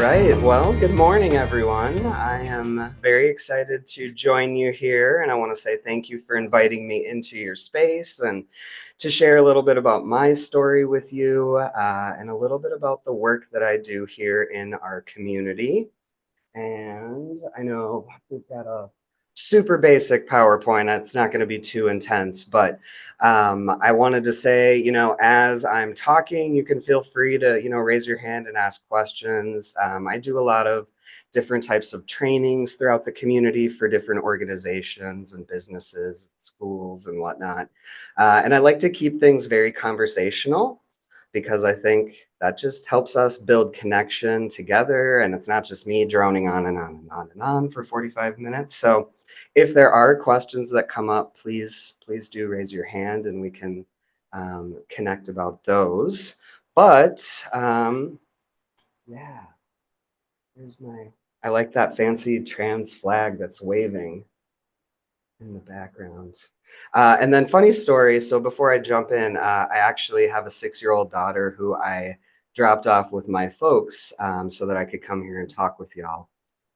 right. Well, good morning, everyone. I am very excited to join you here, and I want to say thank you for inviting me into your space and to share a little bit about my story with you and a little bit about the work that I do here in our community. And I know we've got a super basic PowerPoint. It's not going to be too intense, but I wanted to say, as I'm talking, you can feel free to, raise your hand and ask questions. I do a lot of different types of trainings throughout the community for different organizations and businesses, schools, and whatnot. And I like to keep things very conversational because I think that just helps us build connection together. And it's not just me droning on and on and on and on for 45 minutes. So if there are questions that come up, please do raise your hand and we can connect about those. But yeah, here's I like that fancy trans flag that's waving in the background. And then funny story. So before I jump in, I actually have a 6-year-old daughter who I dropped off with my folks so that I could come here and talk with y'all.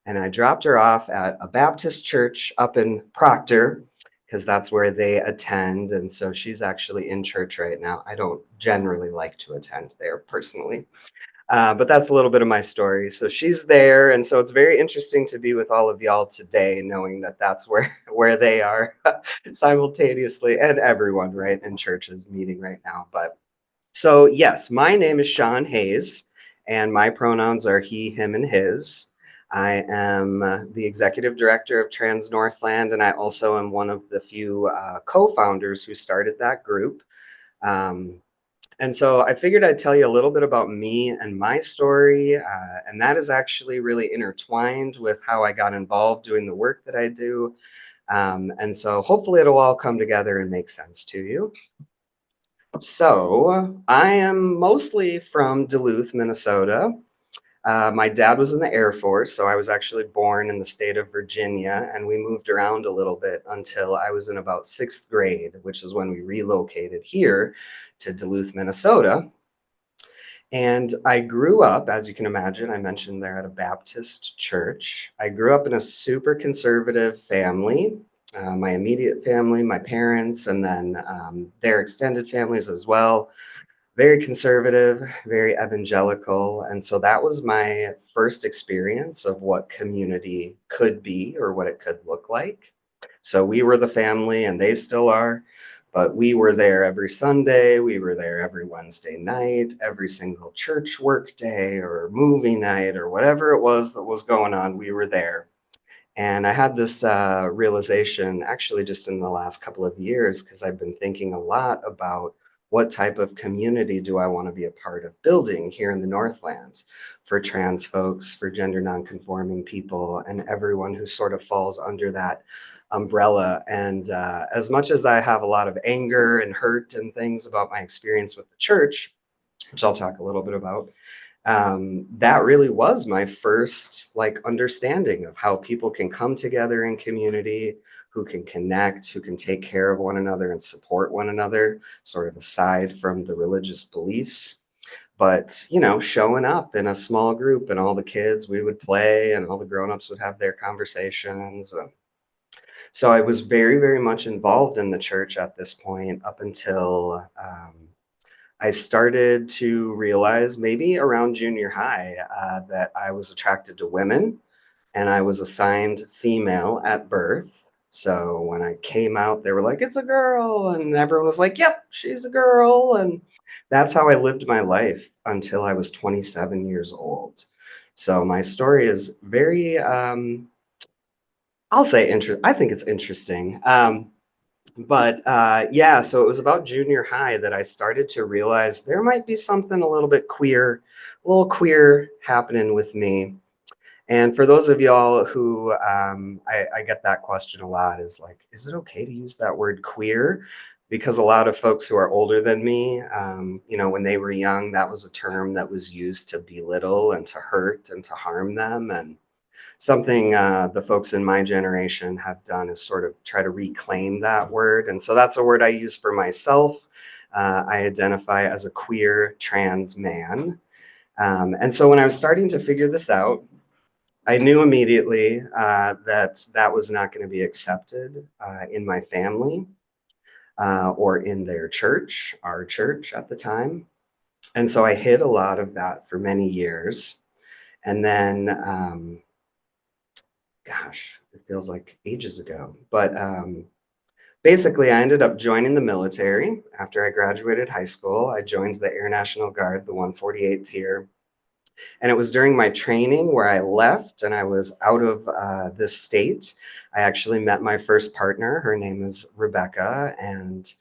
And I dropped her off at a Baptist church up in Proctor because that's where they attend. And so she's actually in church right now. I don't generally like to attend there personally. But that's a little bit of my story. So she's there, and so it's very interesting to be with all of y'all today, knowing that that's where they are simultaneously, and everyone right in church is meeting right now. But so yes, my name is Sean Hayes, and my pronouns are he, him, and his. I am the executive director of Trans Northland, and I also am one of the few co-founders who started that group. Um, and so I figured I'd tell you a little bit about me and my story. And that is actually really intertwined with how I got involved doing the work that I do. And so hopefully it'll all come together and make sense to you. So I am mostly from Duluth, Minnesota. My dad was in the Air Force, so I was actually born in the state of Virginia, and we moved around a little bit until I was in about 6th grade, which is when we relocated here to Duluth, Minnesota. And I grew up, as you can imagine, I mentioned there at a Baptist church. I grew up in a super conservative family. My immediate family, my parents, and then their extended families as well. Very conservative, very evangelical. And so that was my first experience of what community could be or what it could look like. So we were the family, and they still are, but we were there every Sunday. We were there every Wednesday night, every single church work day or movie night or whatever it was that was going on. We were there. And I had this realization actually just in the last couple of years because I've been thinking a lot about what type of community do I want to be a part of building here in the Northland for trans folks, for gender nonconforming people, and everyone who sort of falls under that umbrella. And as much as I have a lot of anger and hurt and things about my experience with the church, which I'll talk a little bit about, that really was my first like understanding of how people can come together in community, who can connect, who can take care of one another and support one another, sort of aside from the religious beliefs. But, showing up in a small group and all the kids, we would play and all the grown-ups would have their conversations. So I was very, very much involved in the church at this point up until I started to realize maybe around junior high that I was attracted to women and I was assigned female at birth. So when I came out, they were like, it's a girl. And everyone was like, yep, she's a girl. And that's how I lived my life until I was 27 years old. So my story is very, I'll say, I think it's interesting. But yeah, so it was about junior high that I started to realize there might be something a little bit queer, a little queer happening with me. And for those of y'all who I get that question a lot is like, is it okay to use that word queer? Because a lot of folks who are older than me, when they were young, that was a term that was used to belittle and to hurt and to harm them. And something the folks in my generation have done is sort of try to reclaim that word. And so that's a word I use for myself. I identify as a queer trans man. And so when I was starting to figure this out, I knew immediately that that was not going to be accepted in my family or in their church, our church at the time. And so I hid a lot of that for many years. And then, gosh, it feels like ages ago. But basically, I ended up joining the military after I graduated high school. I joined the Air National Guard, the 148th here. And it was during my training where I left and I was out of this state. I actually met my first partner. Her name is Rebecca. And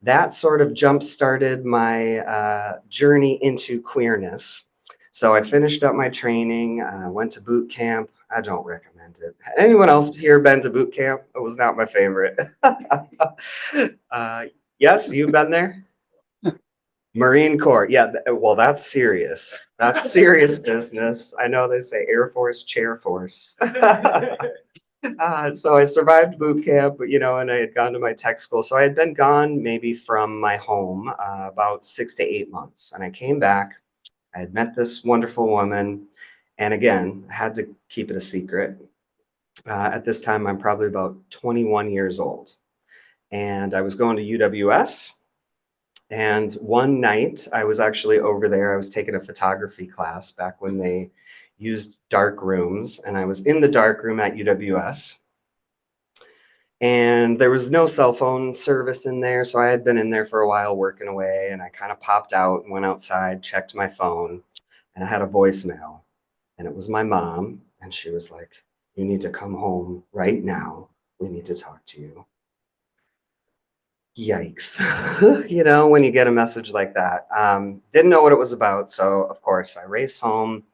that sort of jump started my journey into queerness. So I finished up my training, went to boot camp. I don't recommend it. Anyone else here been to boot camp? It was not my favorite. uh, yes, you've been there? Marine Corps. Yeah, well, that's serious. That's serious business. I know they say Air Force, Chair Force. So I survived boot camp, and I had gone to my tech school. So I had been gone maybe from my home about 6 to 8 months. And I came back. I had met this wonderful woman. And again, I had to keep it a secret. At this time, I'm probably about 21 years old. And I was going to UWS. And one night I was actually over there. I was taking a photography class back when they used dark rooms. And I was in the dark room at UWS. And there was no cell phone service in there. So I had been in there for a while working away. And I kind of popped out and went outside, checked my phone, and I had a voicemail. And it was my mom. And she was like, "You need to come home right now. We need to talk to you." Yikes. When you get a message like that. Didn't know what it was about. So, of course, I race home.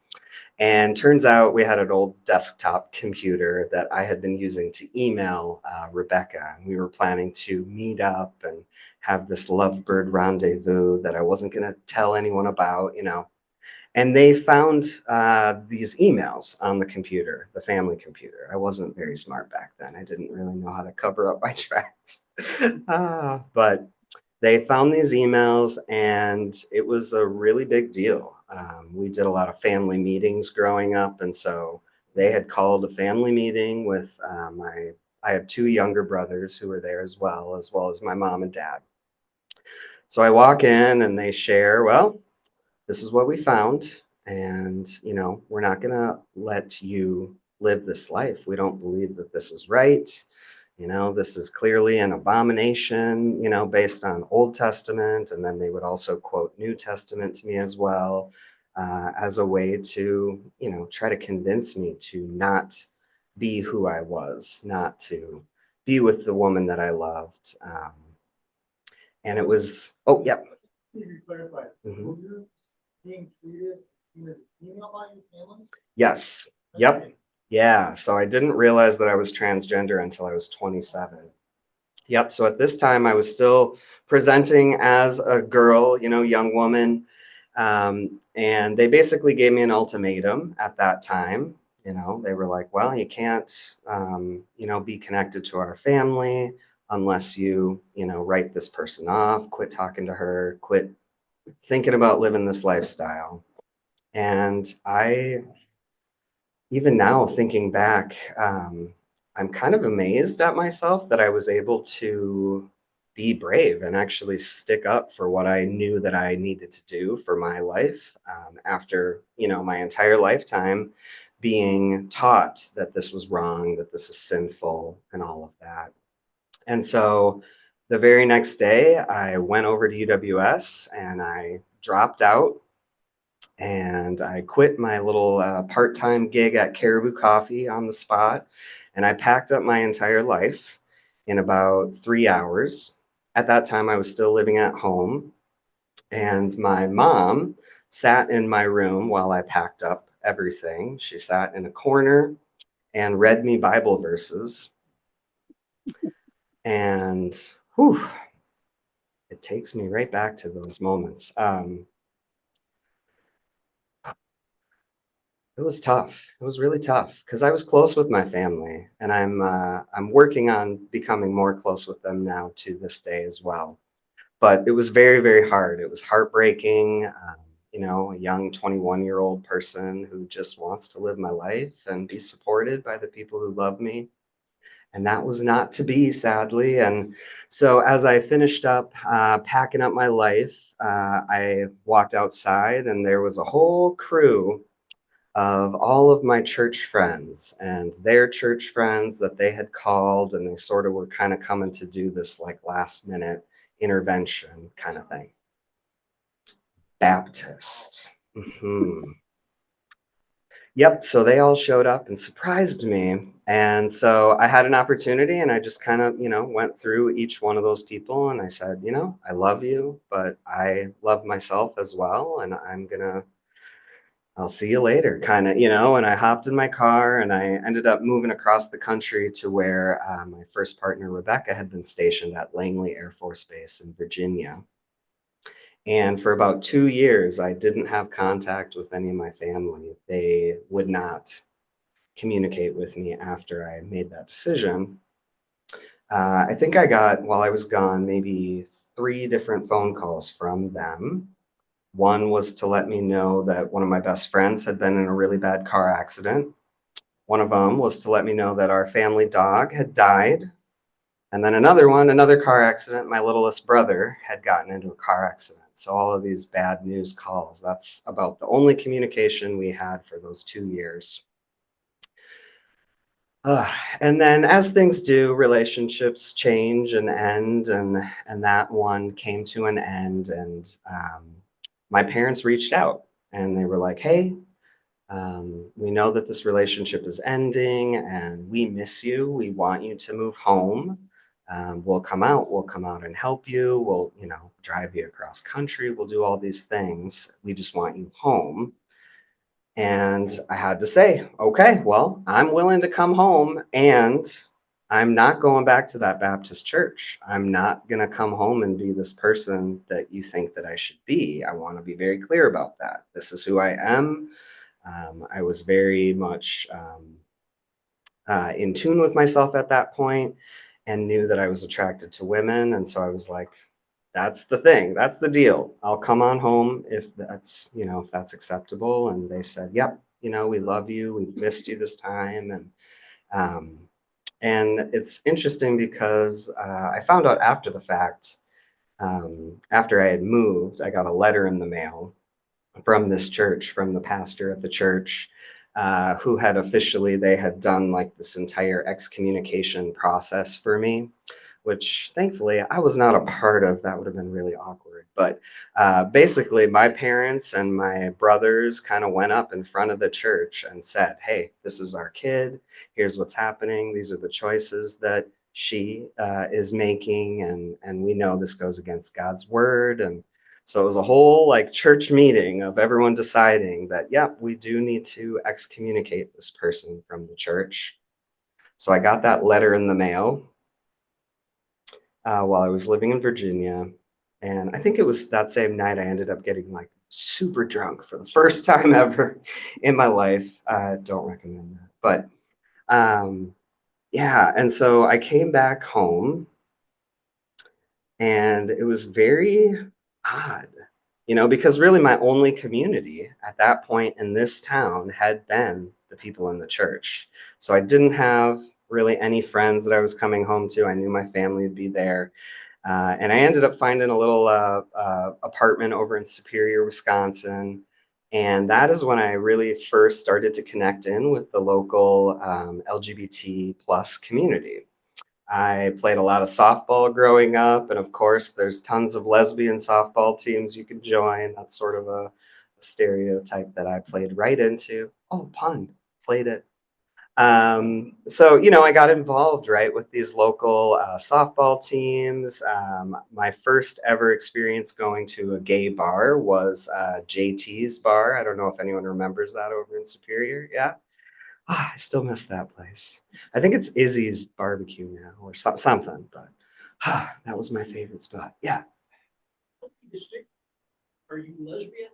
And turns out we had an old desktop computer that I had been using to email Rebecca. And we were planning to meet up and have this lovebird rendezvous that I wasn't going to tell anyone about. And they found these emails on the computer, the family computer. I wasn't very smart back then. I didn't really know how to cover up my tracks. But they found these emails, and it was a really big deal. We did a lot of family meetings growing up, and so they had called a family meeting with my. I have two younger brothers who were there as well as my mom and dad. So I walk in, and they share, well, this is what we found. And, we're not going to let you live this life. We don't believe that this is right. This is clearly an abomination, based on Old Testament. And then they would also quote New Testament to me as well, as a way to, try to convince me to not be who I was, not to be with the woman that I loved. And it was, oh, yep. Can you clarify? Mhm. Were you being treated as a female by your family? Yes. Yep. Okay. Yeah. So I didn't realize that I was transgender until I was 27. Yep. So at this time, I was still presenting as a girl, young woman. And they basically gave me an ultimatum at that time. They were like, well, you can't, be connected to our family unless you write this person off, quit talking to her, quit thinking about living this lifestyle. And even now, thinking back, I'm kind of amazed at myself that I was able to be brave and actually stick up for what I knew that I needed to do for my life after, my entire lifetime being taught that this was wrong, that this is sinful, and all of that. And so the very next day, I went over to UWS and I dropped out and I quit my little part-time gig at Caribou Coffee on the spot, and I packed up my entire life in about 3 hours. At that time, I was still living at home, and my mom sat in my room while I packed up everything. She sat in a corner and read me Bible verses, and whew, it takes me right back to those moments. It was tough. It was really tough because I was close with my family, and I'm working on becoming more close with them now to this day as well. But it was very, very hard. It was heartbreaking. a young 21-year-old person who just wants to live my life and be supported by the people who love me. And that was not to be, sadly. And so, as I finished up packing up my life, I walked outside, and there was a whole crew of all of my church friends and their church friends that they had called, and they sort of were kind of coming to do this like last minute intervention kind of thing. Baptist. Yep. So they all showed up and surprised me. And so I had an opportunity, and I just kind of, went through each one of those people, and I said, I love you, but I love myself as well. And I'll see you later, kind of, and I hopped in my car, and I ended up moving across the country to where my first partner, Rebecca, had been stationed at Langley Air Force Base in Virginia. And for about 2 years, I didn't have contact with any of my family. They would not communicate with me after I made that decision. I think I got, while I was gone, maybe 3 different phone calls from them. One was to let me know that one of my best friends had been in a really bad car accident. One of them was to let me know that our family dog had died. And then another one, another car accident, my littlest brother had gotten into a car accident. So all of these bad news calls, that's about the only communication we had for those 2 years. And then, as things do, relationships change and end, and that one came to an end. And my parents reached out, and they were like, "Hey, we know that this relationship is ending, and we miss you. We want you to move home. We'll come out. We'll come out and help you. We'll, drive you across country. We'll do all these things. We just want you home." And I had to say, okay, well, I'm willing to come home, and I'm not going back to that Baptist church. I'm not going to come home and be this person that you think that I should be. I want to be very clear about that. This is who I am. I was very much in tune with myself at that point, and knew that I was attracted to women. And so I was like, that's the thing. That's the deal. I'll come on home if that's acceptable. And they said, yep, we love you. We've missed you this time. Um, and it's interesting because I found out after the fact, after I had moved, I got a letter in the mail from this church, from the pastor of the church, who had officially, they had done like this entire excommunication process for me, which thankfully I was not a part of. That would have been really awkward. But basically, my parents and my brothers kind of went up in front of the church and said, "Hey, this is our kid. Here's what's happening. These are the choices that she is making, and we know this goes against God's word." And so it was a whole like church meeting of everyone deciding that, yep, we do need to excommunicate this person from the church. So I got that letter in the mail while I was living in Virginia. And I think it was that same night I ended up getting like super drunk for the first time ever in my life. Don't recommend that. But yeah, and so I came back home, and it was very odd, because really my only community at that point in this town had been the people in the church. So I didn't have really any friends that I was coming home to. I knew my family would be there. And I ended up finding a little apartment over in Superior, Wisconsin. And that is when I really first started to connect in with the local LGBT plus community. I played a lot of softball growing up, and of course, there's tons of lesbian softball teams you can join. That's sort of a stereotype that I played right into. Oh, pun, played it. So, I got involved, right, with these local softball teams. My first ever experience going to a gay bar was JT's bar. I don't know if anyone remembers that over in Superior. Yeah. I still miss that place. I think it's Izzy's barbecue now or something, but that was my favorite spot. Yeah. Are you lesbian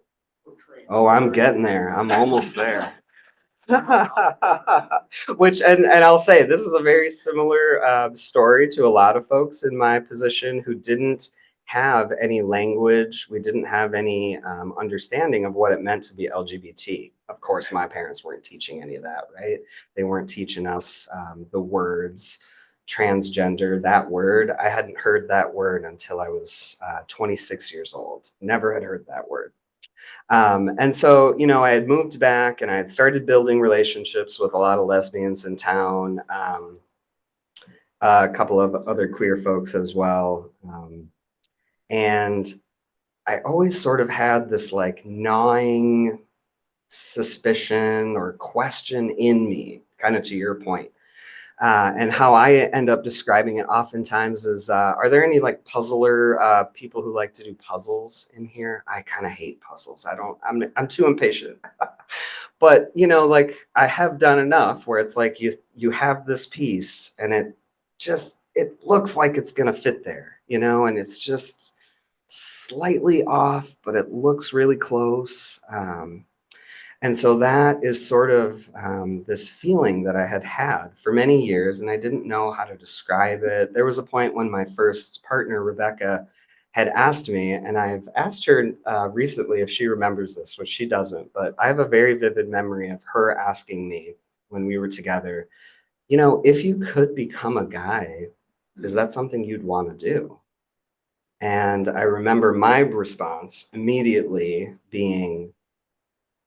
or trans? Oh, I'm getting there. I'm almost there. Which, and I'll say this is a very similar story to a lot of folks in my position who didn't have any language. We didn't have any understanding of what it meant to be LGBT. Of course, my parents weren't teaching any of that, right? They weren't teaching us the words transgender, that word. I hadn't heard that word until I was 26 years old. Never had heard that word. And so, I had moved back and I had started building relationships with a lot of lesbians in town, a couple of other queer folks as well. And I always sort of had this like gnawing suspicion or question in me, kind of to your point. And how I end up describing it oftentimes is, are there any like puzzler people who like to do puzzles in here? I kind of hate puzzles. I'm too impatient. But like I have done enough where it's like you have this piece and it looks like it's gonna fit there, and it's just slightly off, but it looks really close. And so that is sort of this feeling that I had had for many years, and I didn't know how to describe it. There was a point when my first partner, Rebecca, had asked me, and I've asked her recently if she remembers this, which she doesn't, but I have a very vivid memory of her asking me when we were together, if you could become a guy, is that something you'd want to do? And I remember my response immediately being,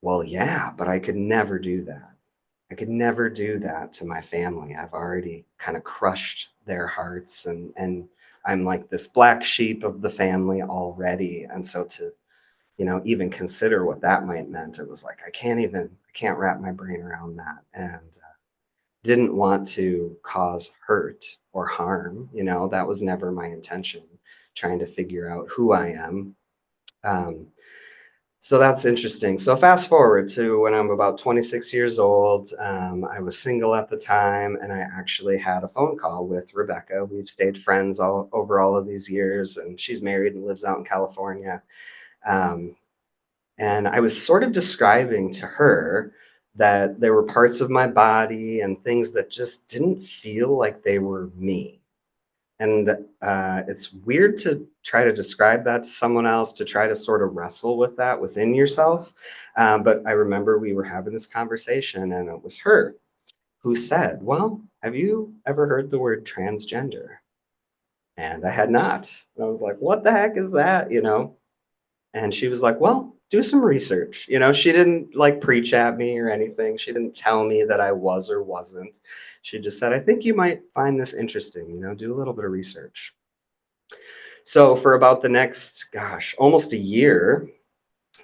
well, yeah, but I could never do that. I could never do that to my family. I've already kind of crushed their hearts and I'm like this black sheep of the family already. And so to, even consider what that might meant, it was like I can't wrap my brain around that. And didn't want to cause hurt or harm. That was never my intention, trying to figure out who I am. Um, so that's interesting. So fast forward to when I'm about 26 years old. I was single at the time, and I actually had a phone call with Rebecca. We've stayed friends over all of these years, and she's married and lives out in California. Um, and I was sort of describing to her that there were parts of my body and things that just didn't feel like they were me. And it's weird to try to describe that to someone else, to try to sort of wrestle with that within yourself. But I remember we were having this conversation, and it was her who said, well, have you ever heard the word transgender? And I had not. And I was like, what the heck is that? And she was like, well, do some research. She didn't like preach at me or anything. She didn't tell me that I was or wasn't. She just said, I think you might find this interesting, do a little bit of research. So for about the next, gosh, almost a year,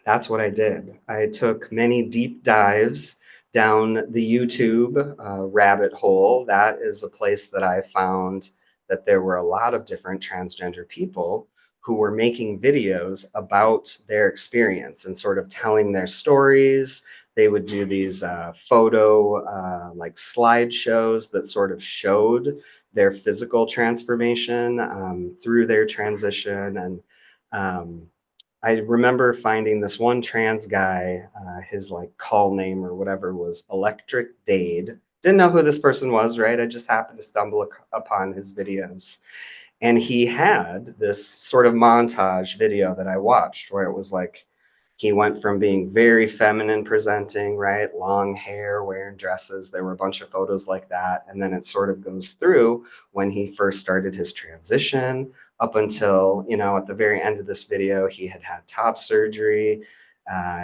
that's what I did. I took many deep dives down the YouTube rabbit hole. That is a place that I found that there were a lot of different transgender people who were making videos about their experience and sort of telling their stories. They would do these photo like slideshows that sort of showed their physical transformation through their transition. And I remember finding this one trans guy, his like call name or whatever was Electric Dade. Didn't know who this person was, right? I just happened to stumble upon his videos. And he had this sort of montage video that I watched where it was like he went from being very feminine presenting, right? Long hair, wearing dresses. There were a bunch of photos like that. And then it sort of goes through when he first started his transition up until, at the very end of this video, he had had top surgery.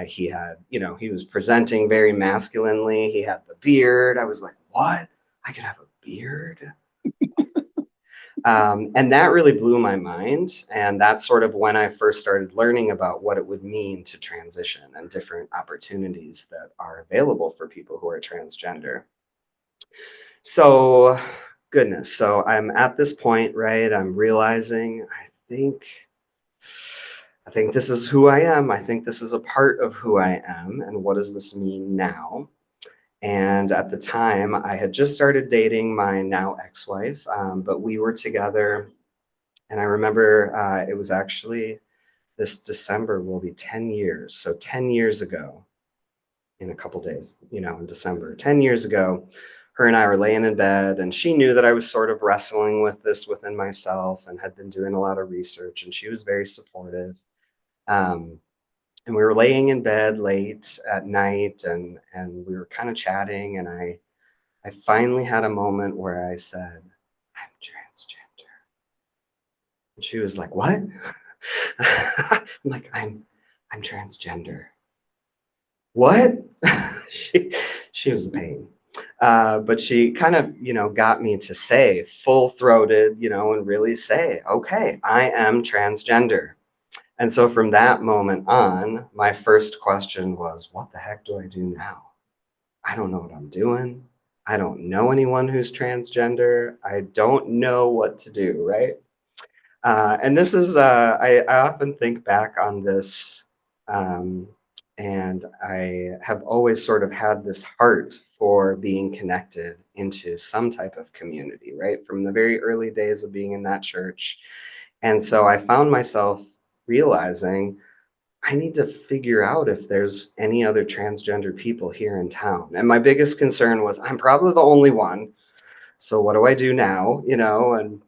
He had, he was presenting very masculinely. He had the beard. I was like, what? I could have a beard? And that really blew my mind. And that's sort of when I first started learning about what it would mean to transition and different opportunities that are available for people who are transgender. So, goodness. So I'm at this point, right? I'm realizing I think this is who I am. I think this is a part of who I am. And what does this mean now? And at the time, I had just started dating my now ex-wife, but we were together. And I remember it was actually this December will be 10 years. So 10 years ago, in a couple days, in December, 10 years ago, her and I were laying in bed, and she knew that I was sort of wrestling with this within myself and had been doing a lot of research, and she was very supportive. Um, and we were laying in bed late at night, and we were kind of chatting, and I finally had a moment where I said, "I'm transgender." And she was like, "What?" I'm like, I'm transgender." "What?" she she was a pain. But she kind of, got me to say full throated, and really say, "Okay, I am transgender." And so from that moment on, my first question was, what the heck do I do now? I don't know what I'm doing. I don't know anyone who's transgender. I don't know what to do, right? And this is, I often think back on this, um, and I have always sort of had this heart for being connected into some type of community, right? From the very early days of being in that church. And so I found myself realizing I need to figure out if there's any other transgender people here in town. And my biggest concern was I'm probably the only one. So what do I do now? And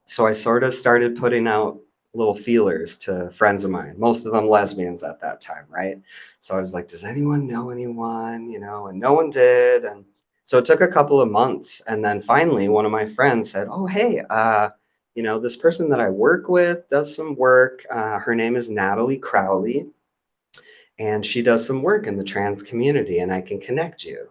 so I sort of started putting out little feelers to friends of mine, most of them lesbians at that time, right? So I was like, does anyone know anyone? And no one did. And so it took a couple of months. And then finally, one of my friends said, oh, hey, this person that I work with does some work. Her name is Natalie Crowley, and she does some work in the trans community, and I can connect you.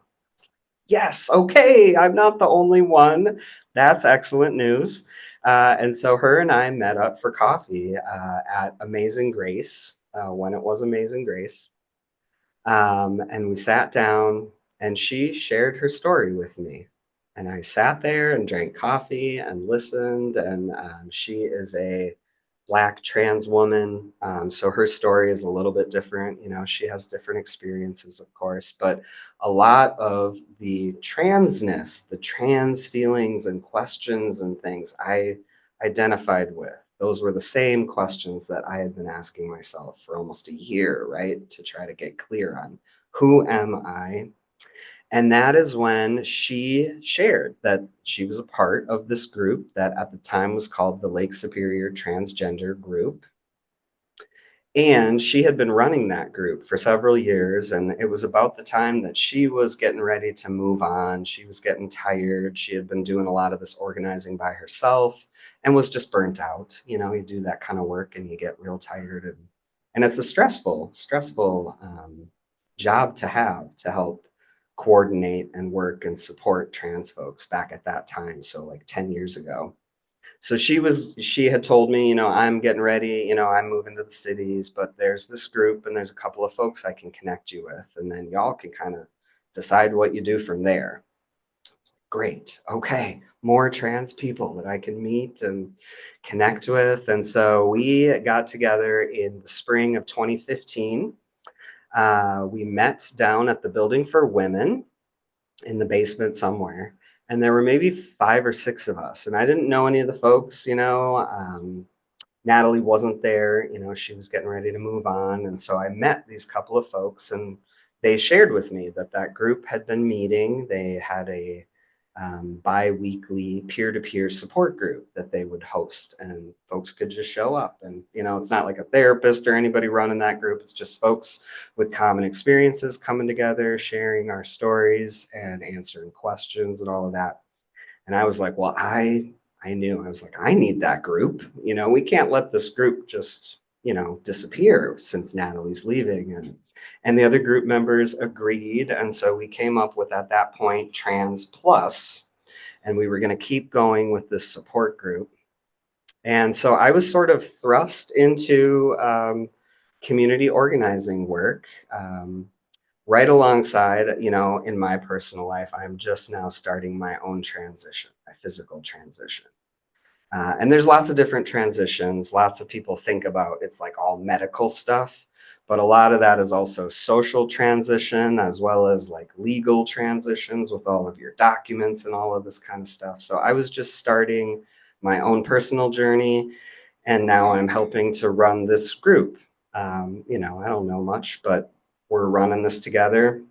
Yes, okay, I'm not the only one. That's excellent news. And so her and I met up for coffee at Amazing Grace when it was Amazing Grace. And we sat down, and she shared her story with me. And I sat there and drank coffee and listened. And she is a Black trans woman. So her story is a little bit different. She has different experiences, of course, but a lot of the transness, the trans feelings and questions and things I identified with, those were the same questions that I had been asking myself for almost a year, right? To try to get clear on who am I? And that is when she shared that she was a part of this group that at the time was called the Lake Superior Transgender Group. And she had been running that group for several years. And it was about the time that she was getting ready to move on. She was getting tired. She had been doing a lot of this organizing by herself and was just burnt out. You do that kind of work and you get real tired. And it's a stressful job to have to help coordinate and work and support trans folks back at that time. So, like 10 years ago. So she had told me, I'm getting ready, I'm moving to the cities, but there's this group and there's a couple of folks I can connect you with, and then y'all can kind of decide what you do from there. Great. Okay. More trans people that I can meet and connect with. And so we got together in the spring of 2015. We met down at the Building for Women in the basement somewhere. And there were maybe 5 or 6 of us. And I didn't know any of the folks. Natalie wasn't there. She was getting ready to move on. And so I met these couple of folks, and they shared with me that that group had been meeting. They had a bi-weekly peer-to-peer support group that they would host, and folks could just show up. And it's not like a therapist or anybody running that group. It's just folks with common experiences coming together, sharing our stories and answering questions and all of that. And I was like, well, I knew. I was like, I need that group. We can't let this group just disappear since Natalie's leaving. And the other group members agreed. And so we came up with, at that point, Trans Plus, and we were going to keep going with this support group. And so I was sort of thrust into community organizing work right alongside, in my personal life. I'm just now starting my own transition, my physical transition. And there's lots of different transitions. Lots of people think about it's like all medical stuff, but a lot of that is also social transition as well as like legal transitions with all of your documents and all of this kind of stuff. So I was just starting my own personal journey, and now I'm helping to run this group. I don't know much, but we're running this together.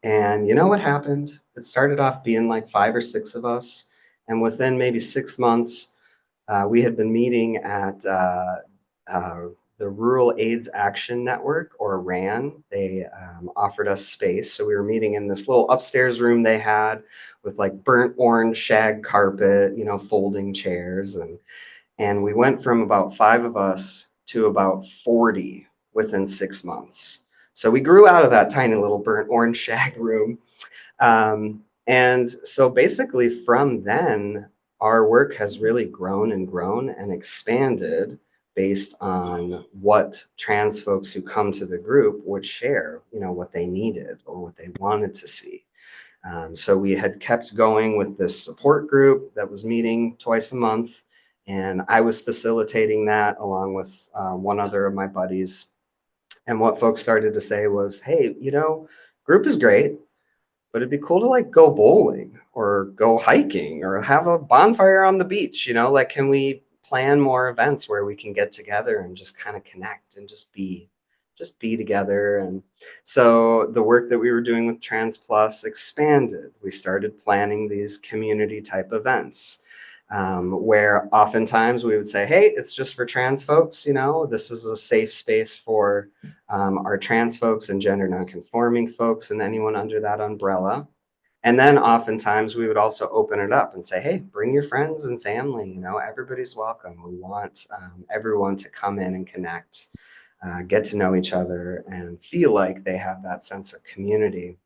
And you know what happened? It started off being like 5 or 6 of us. And within maybe 6 months, we had been meeting at uh, the Rural AIDS Action Network, or RAN. They offered us space. So we were meeting in this little upstairs room they had with like burnt orange shag carpet, folding chairs. And we went from about 5 of us to about 40 within 6 months. So we grew out of that tiny little burnt orange shag room. And so basically, from then, our work has really grown and grown and expanded based on what trans folks who come to the group would share, what they needed or what they wanted to see. So we had kept going with this support group that was meeting twice a month, and I was facilitating that along with one other of my buddies. And what folks started to say was, hey, group is great, but it'd be cool to like go bowling or go hiking or have a bonfire on the beach, like can we plan more events where we can get together and just kind of connect and just be together. And so the work that we were doing with Trans Plus expanded. We started planning these community type events. Where oftentimes we would say, hey, it's just for trans folks, this is a safe space for our trans folks and gender nonconforming folks and anyone under that umbrella. And then oftentimes we would also open it up and say, hey, bring your friends and family, everybody's welcome. We want everyone to come in and connect, get to know each other, and feel like they have that sense of community.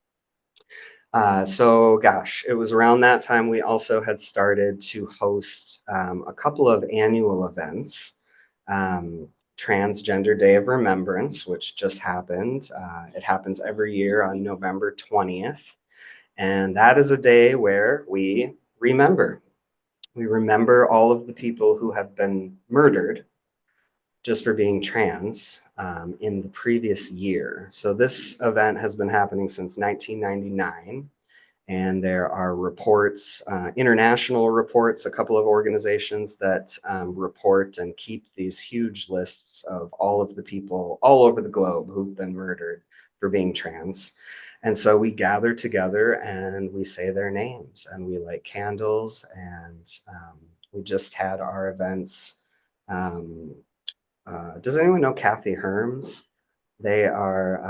So gosh, it was around that time we also had started to host a couple of annual events. Transgender Day of Remembrance, which just happened. It happens every year on November 20th. And that is a day where we remember. We remember all of the people who have been murdered just for being trans in the previous year. So this event has been happening since 1999. And there are reports, international reports, a couple of organizations that report and keep these huge lists of all of the people all over the globe who've been murdered for being trans. And so we gather together and we say their names and we light candles. And we just had our events. Um, does anyone know Kathy Herms? They are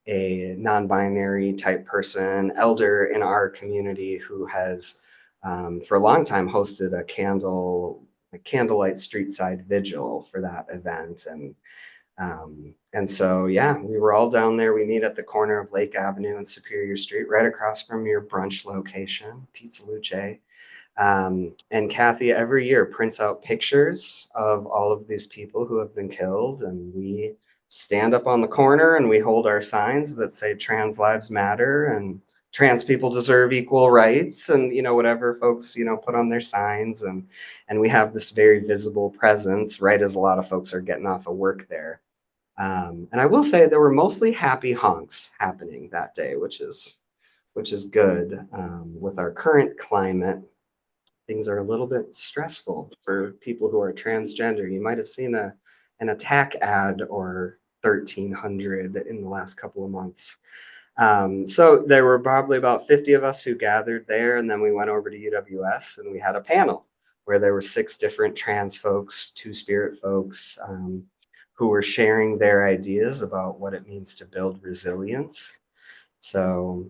a non-binary type person, elder in our community who has, for a long time, hosted a candlelight street side vigil for that event. And so, yeah, we were all down there. We meet at the corner of Lake Avenue and Superior Street, right across from your brunch location, Pizza Luce. And Kathy every year prints out pictures of all of these people who have been killed. And we stand up on the corner and we hold our signs that say trans lives matter and trans people deserve equal rights and, whatever folks, put on their signs. And we have this very visible presence right as a lot of folks are getting off of work there. And I will say there were mostly happy honks happening that day, which is good. With our current climate, things are a little bit stressful for people who are transgender. You might have seen an attack ad or 1,300 in the last couple of months. So there were probably about 50 of us who gathered there, and then we went over to UWS and we had a panel where there were 6 different trans folks, 2 spirit folks, who were sharing their ideas about what it means to build resilience. So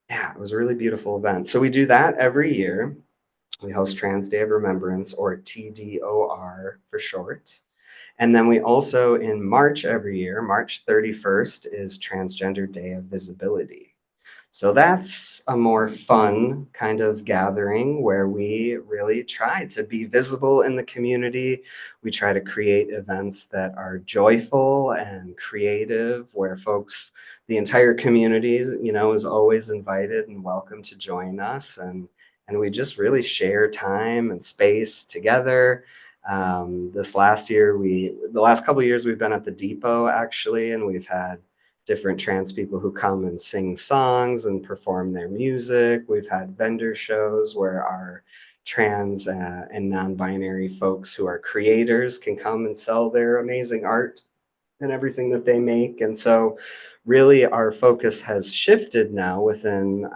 yeah, it was a really beautiful event. So we do that every year. We host Trans Day of Remembrance, or TDOR for short. And then we also, in March every year, March 31st, is Transgender Day of Visibility. So that's a more fun kind of gathering where we really try to be visible in the community. We try to create events that are joyful and creative, where folks, the entire community, is always invited and welcome to join us. And we just really share time and space together. This last year, the last couple of years, we've been at the depot actually, and we've had different trans people who come and sing songs and perform their music. We've had vendor shows where our trans and non-binary folks who are creators can come and sell their amazing art. and everything that they make. And so, really, our focus has shifted now within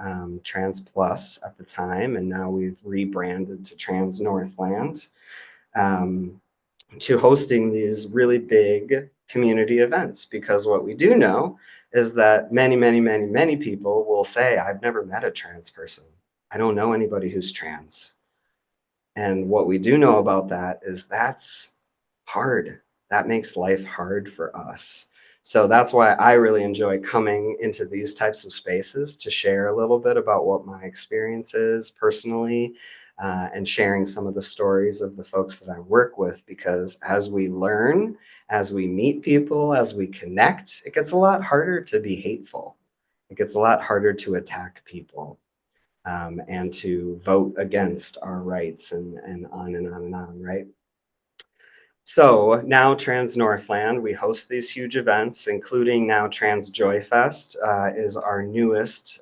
Trans Plus at the time, and now we've rebranded to Trans Northland. Um, to hosting these really big community events, because what we do know is that many people will say, I've never met a trans person. I don't know anybody who's trans. And what we do know about that is that's hard. That makes life hard for us. So that's why I really enjoy coming into these types of spaces to share a little bit about what my experience is personally, and sharing some of the stories of the folks that I work with. Because as we learn, as we meet people, as we connect, it gets a lot harder to be hateful. It gets a lot harder to attack people, and to vote against our rights, and on and on and on, right? So now Trans Northland, we host these huge events, including now Trans Joy Fest is our newest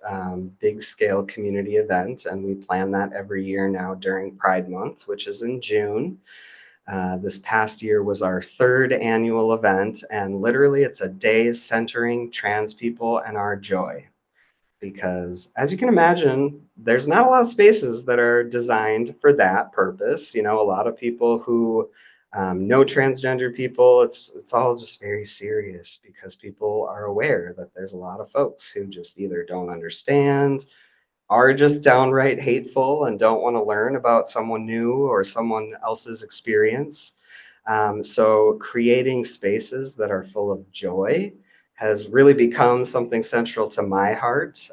big scale community event. And we plan that every year now during Pride Month, which is in June. This past year was our third annual event, and literally it's a day centering trans people and our joy. Because as you can imagine, there's not a lot of spaces that are designed for that purpose. You know, a lot of people who know transgender people, it's all just very serious because people are aware that there's a lot of folks who just either don't understand, are just downright hateful, and don't want to learn about someone new or someone else's experience. So creating spaces that are full of joy has really become something central to my heart.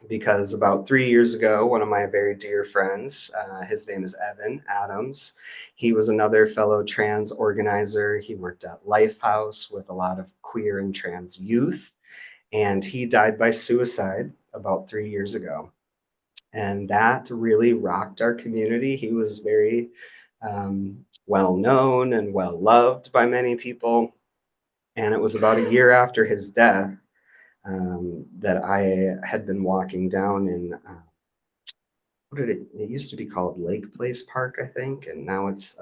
Because about 3 years ago, one of my very dear friends, his name is Evan Adams, he was another fellow trans organizer. He worked at Lifehouse with a lot of queer and trans youth, and he died by suicide about 3 years ago. And that really rocked our community. He was very well known and well loved by many people. And it was about a year after his death that I had been walking down in what did it used to be called Lake Place Park, I think, and now it's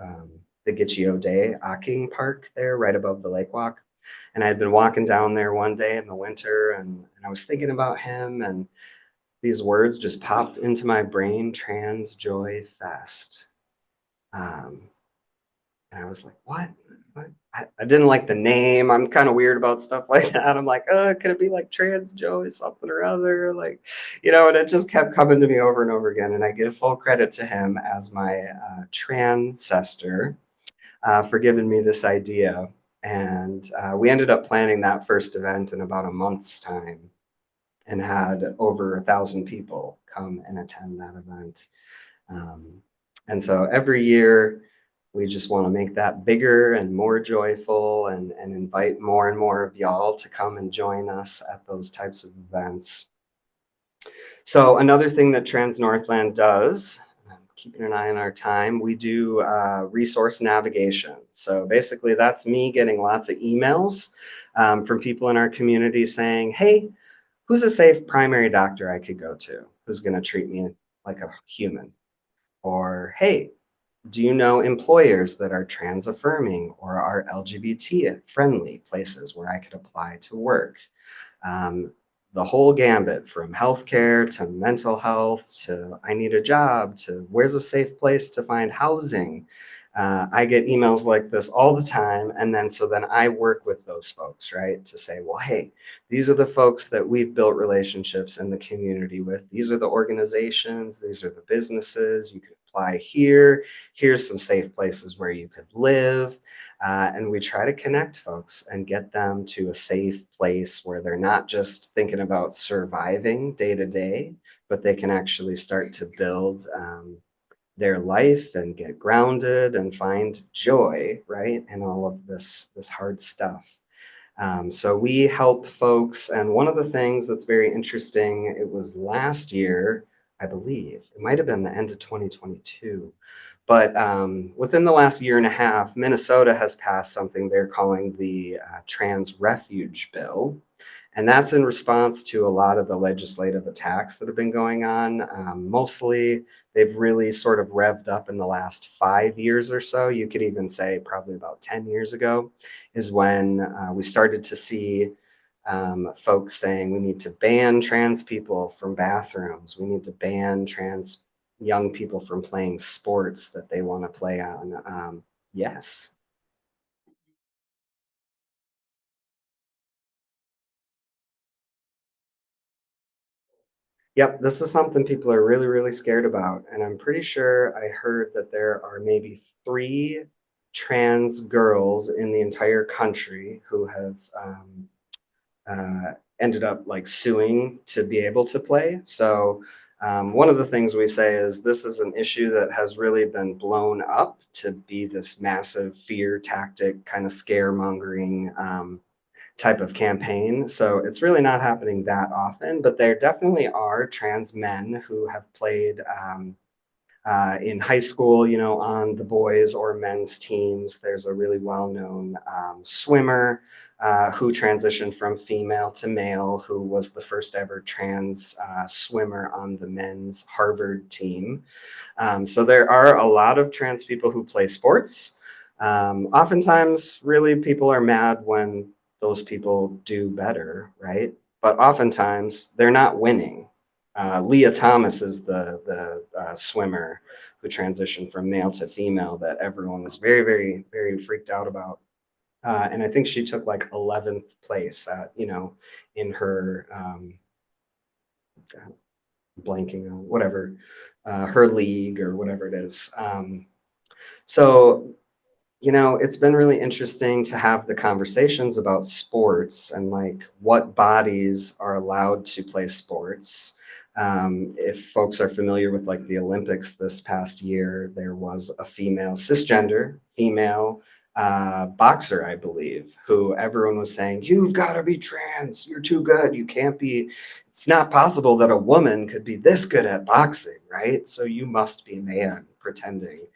the Gitchio Day Aking Park there, right above the lake walk. And I had been walking down there one day in the winter, and I was thinking about him, and these words just popped into my brain: Trans Joy Fest. Um, and I was like, what? What? I didn't like the name. I'm kind of weird about stuff like that. I'm like, oh, could it be like Trans Joy something or other? Like, and it just kept coming to me over and over again. And I give full credit to him as my transcestor for giving me this idea. And we ended up planning that first event in about a month's time and had over 1,000 people come and attend that event. Um, and so every year, we just want to make that bigger and more joyful, and invite more and more of y'all to come and join us at those types of events. So another thing that Trans Northland does, keeping an eye on our time, we do resource navigation. So basically that's me getting lots of emails from people in our community saying, hey, who's a safe primary doctor I could go to who's going to treat me like a human? Or, hey, do you know employers that are trans affirming or are LGBT friendly places where I could apply to work? Um, the whole gambit, from healthcare to mental health to I need a job to where's a safe place to find housing. I get emails like this all the time. And then I work with those folks, right? To say, well, hey, these are the folks that we've built relationships in the community with. These are the organizations, these are the businesses. You could apply here. Here's some safe places where you could live. And we try to connect folks and get them to a safe place where they're not just thinking about surviving day to day, but they can actually start to build their life and get grounded and find joy, right? And all of this hard stuff. So we help folks. And one of the things that's very interesting, it was last year, I believe, it might have been the end of 2022. But within the last year and a half, Minnesota has passed something they're calling the Trans Refuge Bill. And that's in response to a lot of the legislative attacks that have been going on. Mostly, they've really sort of revved up in the last 5 years or so. You could even say probably about 10 years ago is when we started to see folks saying we need to ban trans people from bathrooms. We need to ban trans young people from playing sports that they want to play on. Yes. Yep, this is something people are really, really scared about. And I'm pretty sure I heard that there are maybe three trans girls in the entire country who have uh, ended up like suing to be able to play. So, one of the things we say is this is an issue that has really been blown up to be this massive fear tactic, kind of scaremongering type of campaign. So it's really not happening that often, but there definitely are trans men who have played in high school, you know, on the boys or men's teams. There's a really well known swimmer who transitioned from female to male, who was the first ever trans swimmer on the men's Harvard team. So there are a lot of trans people who play sports. Oftentimes, really, people are mad when those people do better, right? But oftentimes, they're not winning. Leah Thomas is the swimmer who transitioned from male to female that everyone was very, very, very freaked out about. And I think she took like 11th place at, you know, in her blanking on whatever her league or whatever it is. So you know, it's been really interesting to have the conversations about sports and like what bodies are allowed to play sports. If folks are familiar with like the Olympics this past year, there was a female cisgender female boxer, I believe, who everyone was saying, "You've got to be trans. You're too good. You can't be. It's not possible that a woman could be this good at boxing, right? So you must be a man pretending."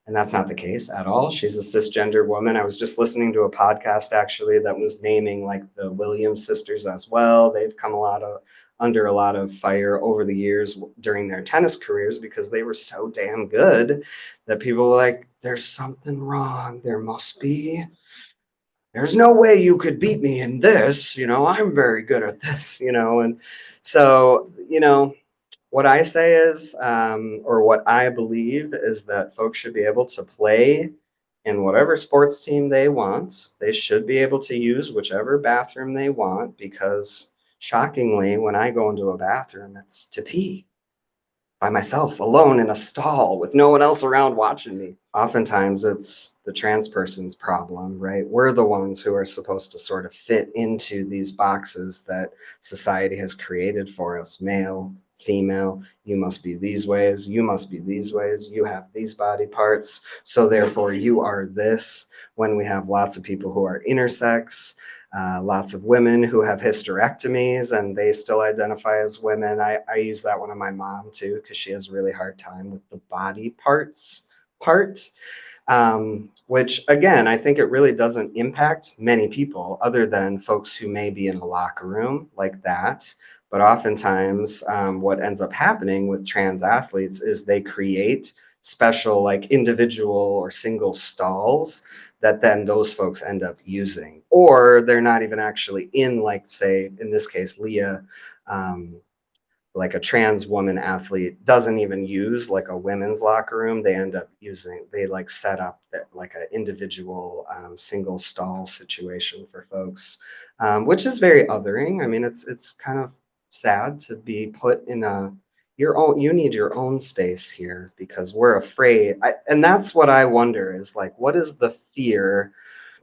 And that's not the case at all. She's a cisgender woman. I was just listening to a podcast actually that was naming like the Williams sisters as well. They've come a lot of under a lot of fire over the years during their tennis careers because they were so damn good that people were like, there's something wrong. There's no way you could beat me in this. You know, I'm very good at this, you know. And so, you know, what I say is, or what I believe is that folks should be able to play in whatever sports team they want. They should be able to use whichever bathroom they want because, shockingly, when I go into a bathroom, it's to pee by myself, alone in a stall with no one else around watching me. Oftentimes, it's the trans person's problem, right? We're the ones who are supposed to sort of fit into these boxes that society has created for us male, female, you must be these ways, you must be these ways, you have these body parts, so therefore you are this. When we have lots of people who are intersex, lots of women who have hysterectomies and they still identify as women. I use that one on my mom too because she has a really hard time with the body parts part, which again, I think it really doesn't impact many people other than folks who may be in a locker room like that. But oftentimes, what ends up happening with trans athletes is they create special, like individual or single stalls that then those folks end up using, or they're not even actually in, like, say, in this case, Leah, um, like a trans woman athlete doesn't even use like a women's locker room. They end up using, they like set up that, like an individual single stall situation for folks, which is very othering. I mean, it's kind of sad to be put in a your own, you need your own space here because we're afraid. And that's what I wonder is like, what is the fear?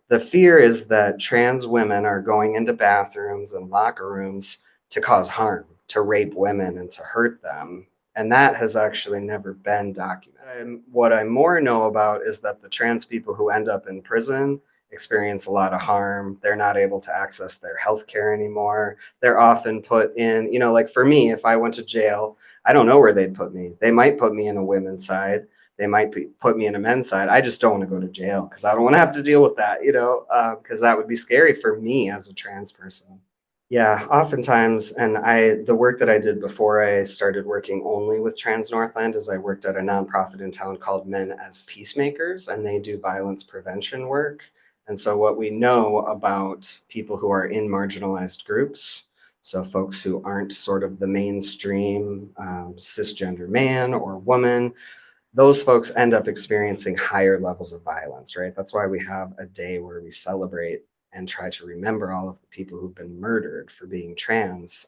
The fear is that trans women are going into bathrooms and locker rooms to cause harm, to rape women and to hurt them. And that has actually never been documented. What I more know about is that the trans people who end up in prison experience a lot of harm. They're not able to access their health care anymore. They're often put in, you know, like for me, if I went to jail, I don't know where they'd put me. They might put me in a women's side, they might put me in a men's side. I just don't want to go to jail because I don't want to have to deal with that, you know, because that would be scary for me as a trans person. Yeah, oftentimes, and the work that I did before I started working only with Trans Northland is I worked at a nonprofit in town called Men as Peacemakers, and they do violence prevention work. And so, what we know about people who are in marginalized groups, so folks who aren't sort of the mainstream cisgender man or woman, those folks end up experiencing higher levels of violence, right? That's why we have a day where we celebrate and try to remember all of the people who've been murdered for being trans.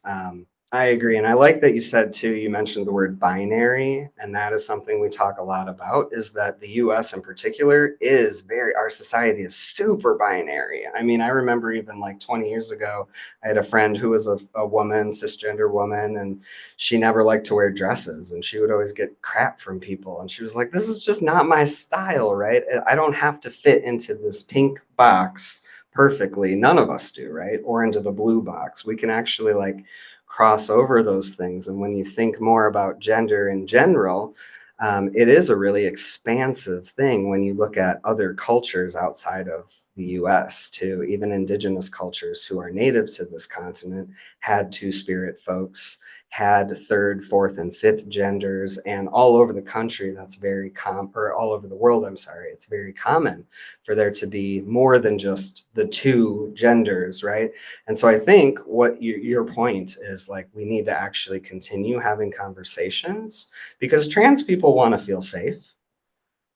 I agree. And I like that you said too, you mentioned the word binary. And that is something we talk a lot about is that the US in particular is our society is super binary. I mean, I remember even like 20 years ago, I had a friend who was a woman, cisgender woman, and she never liked to wear dresses and she would always get crap from people. And she was like, this is just not my style, right? I don't have to fit into this pink box perfectly. None of us do, right? Or into the blue box. We can actually like cross over those things. And when you think more about gender in general, it is a really expansive thing when you look at other cultures outside of the US, too. Even indigenous cultures who are native to this continent had two spirit folks, had third, fourth, and fifth genders, and all over the country, that's very or all over the world, I'm sorry, it's very common for there to be more than just the two genders, right? And so I think what your point is like, we need to actually continue having conversations because trans people want to feel safe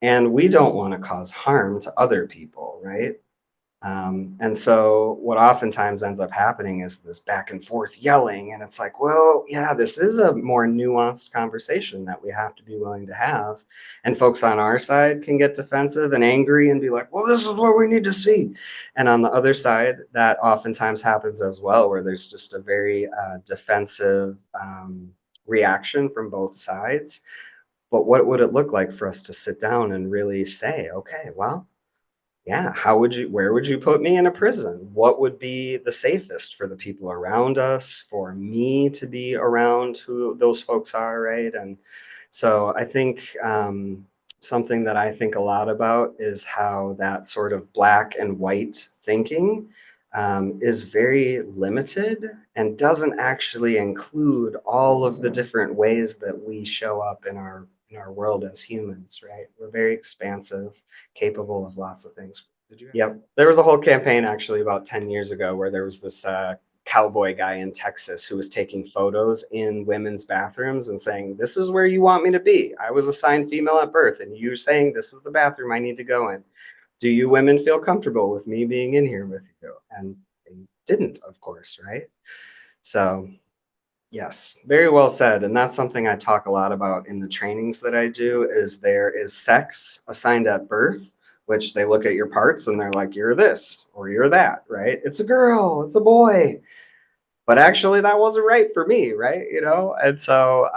and we don't want to cause harm to other people, right? And so what oftentimes ends up happening is this back and forth yelling. And it's like, well, yeah, this is a more nuanced conversation that we have to be willing to have. And folks on our side can get defensive and angry and be like, well, this is what we need to see. And on the other side, that oftentimes happens as well, where there's just a very defensive reaction from both sides. But what would it look like for us to sit down and really say, okay, well, yeah, where would you put me in a prison? What would be the safest for the people around us, for me to be around who those folks are, right? And so I think something that I think a lot about is how that sort of black and white thinking is very limited and doesn't actually include all of the different ways that we show up in our world as humans, right? We're very expansive, capable of lots of things. Yep. There was a whole campaign actually about 10 years ago where there was this cowboy guy in Texas who was taking photos in women's bathrooms and saying, this is where you want me to be. I was assigned female at birth, and you're saying this is the bathroom I need to go in. Do you women feel comfortable with me being in here with you? And they didn't, of course, right? So yes, very well said. And that's something I talk a lot about in the trainings that I do is there is sex assigned at birth, which they look at your parts and they're like, you're this or you're that, right? It's a girl, it's a boy. But actually that wasn't right for me, right? You know? And so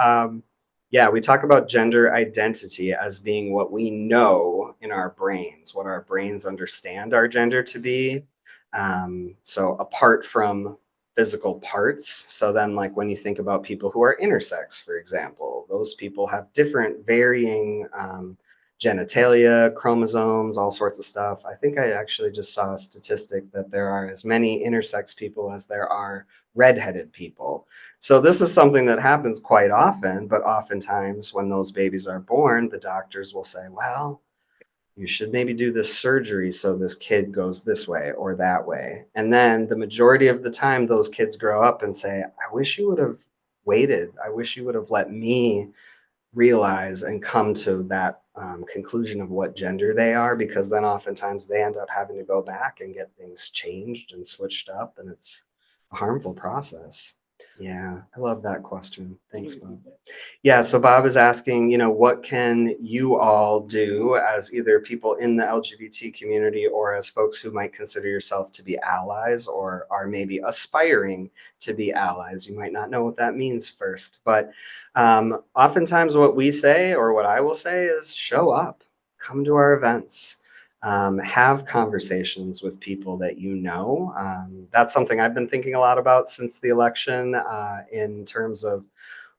yeah, we talk about gender identity as being what we know in our brains, what our brains understand our gender to be. So apart from physical parts. So then, like when you think about people who are intersex, for example, those people have different varying genitalia, chromosomes, all sorts of stuff. I think I actually just saw a statistic that there are as many intersex people as there are redheaded people. So this is something that happens quite often, but oftentimes when those babies are born, the doctors will say, well, you should maybe do this surgery so this kid goes this way or that way. And then the majority of the time, those kids grow up and say, I wish you would have waited. I wish you would have let me realize and come to that conclusion of what gender they are, because then oftentimes they end up having to go back and get things changed and switched up. And it's a harmful process. Yeah, I love that question. Thanks, Bob. Yeah, so Bob is asking, what can you all do as either people in the LGBT community or as folks who might consider yourself to be allies or are maybe aspiring to be allies? You might not know what that means first, but oftentimes what we say or what I will say is show up, come to our events. Have conversations with people that you know. That's something I've been thinking a lot about since the election in terms of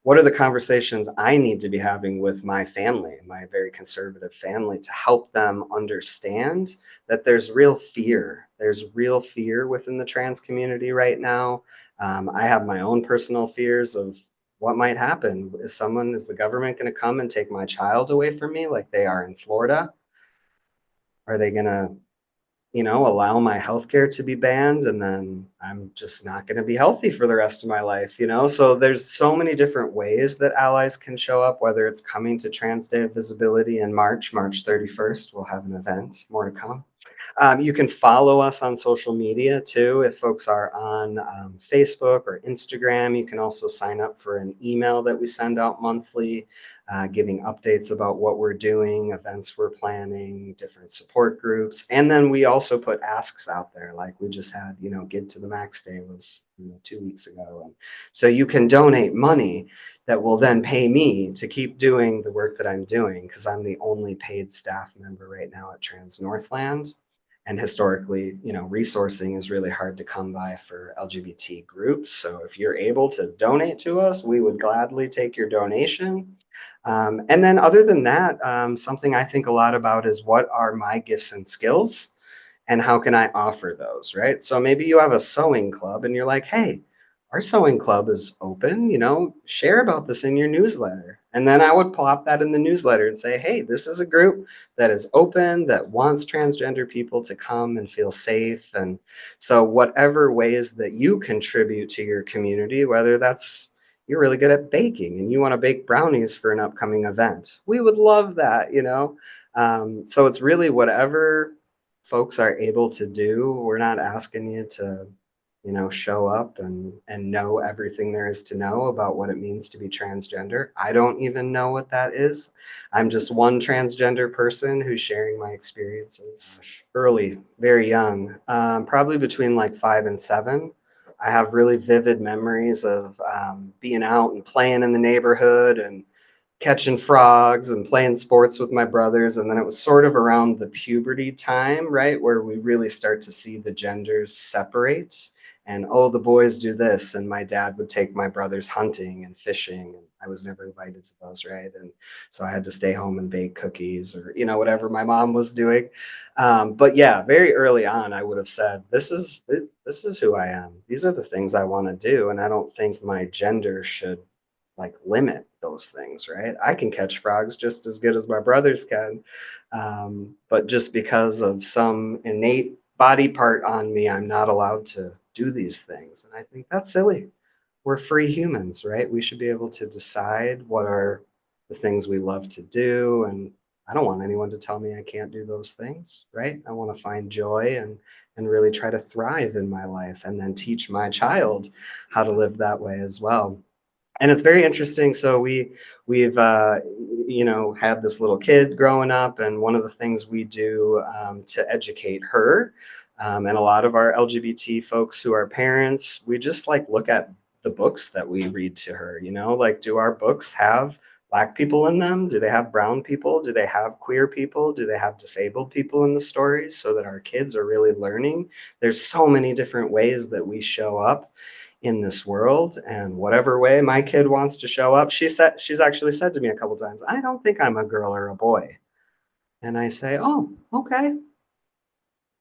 what are the conversations I need to be having with my family, my very conservative family, to help them understand that there's real fear. There's real fear within the trans community right now. I have my own personal fears of what might happen. Is the government going to come and take my child away from me like they are in Florida? Are they going to, allow my healthcare to be banned and then I'm just not going to be healthy for the rest of my life? So there's so many different ways that allies can show up, whether it's coming to Trans Day of Visibility in March 31st. We'll have an event, more to come. You can follow us on social media too. If folks are on Facebook or Instagram, you can also sign up for an email that we send out monthly, giving updates about what we're doing, events we're planning, different support groups. And then we also put asks out there, like we just had, Give to the Max Day was 2 weeks ago. And so you can donate money that will then pay me to keep doing the work that I'm doing because I'm the only paid staff member right now at Trans Northland. And historically, resourcing is really hard to come by for LGBT groups. So if you're able to donate to us, we would gladly take your donation. And then other than that, something I think a lot about is what are my gifts and skills and how can I offer those, right? So maybe you have a sewing club and you're like, hey, our sewing club is open, share about this in your newsletter. And then I would plop that in the newsletter and say, hey, this is a group that is open, that wants transgender people to come and feel safe. And so, whatever ways that you contribute to your community, whether that's you're really good at baking and you want to bake brownies for an upcoming event, we would love that. So, it's really whatever folks are able to do. We're not asking you to, show up and know everything there is to know about what it means to be transgender. I don't even know what that is. I'm just one transgender person who's sharing my experiences early, very young, probably between like 5 and 7. I have really vivid memories of being out and playing in the neighborhood and catching frogs and playing sports with my brothers. And then it was sort of around the puberty time, right, where we really start to see the genders separate. And oh, the boys do this. And my dad would take my brothers hunting and fishing. And I was never invited to those, right? And so I had to stay home and bake cookies or, whatever my mom was doing. But yeah, very early on, I would have said, this is who I am. These are the things I want to do. And I don't think my gender should like limit those things, right? I can catch frogs just as good as my brothers can. But just because of some innate body part on me, I'm not allowed to do these things. And I think that's silly. We're free humans, right? We should be able to decide what are the things we love to do. And I don't want anyone to tell me I can't do those things, right? I want to find joy and really try to thrive in my life and then teach my child how to live that way as well. And it's very interesting. So we've had this little kid growing up, and one of the things we do to educate her and a lot of our LGBT folks who are parents, we just like look at the books that we read to her. Like, do our books have Black people in them? Do they have brown people? Do they have queer people? Do they have disabled people in the stories, so that our kids are really learning? There's so many different ways that we show up in this world, and whatever way my kid wants to show up, she's actually said to me a couple times, I don't think I'm a girl or a boy. And I say, oh, okay,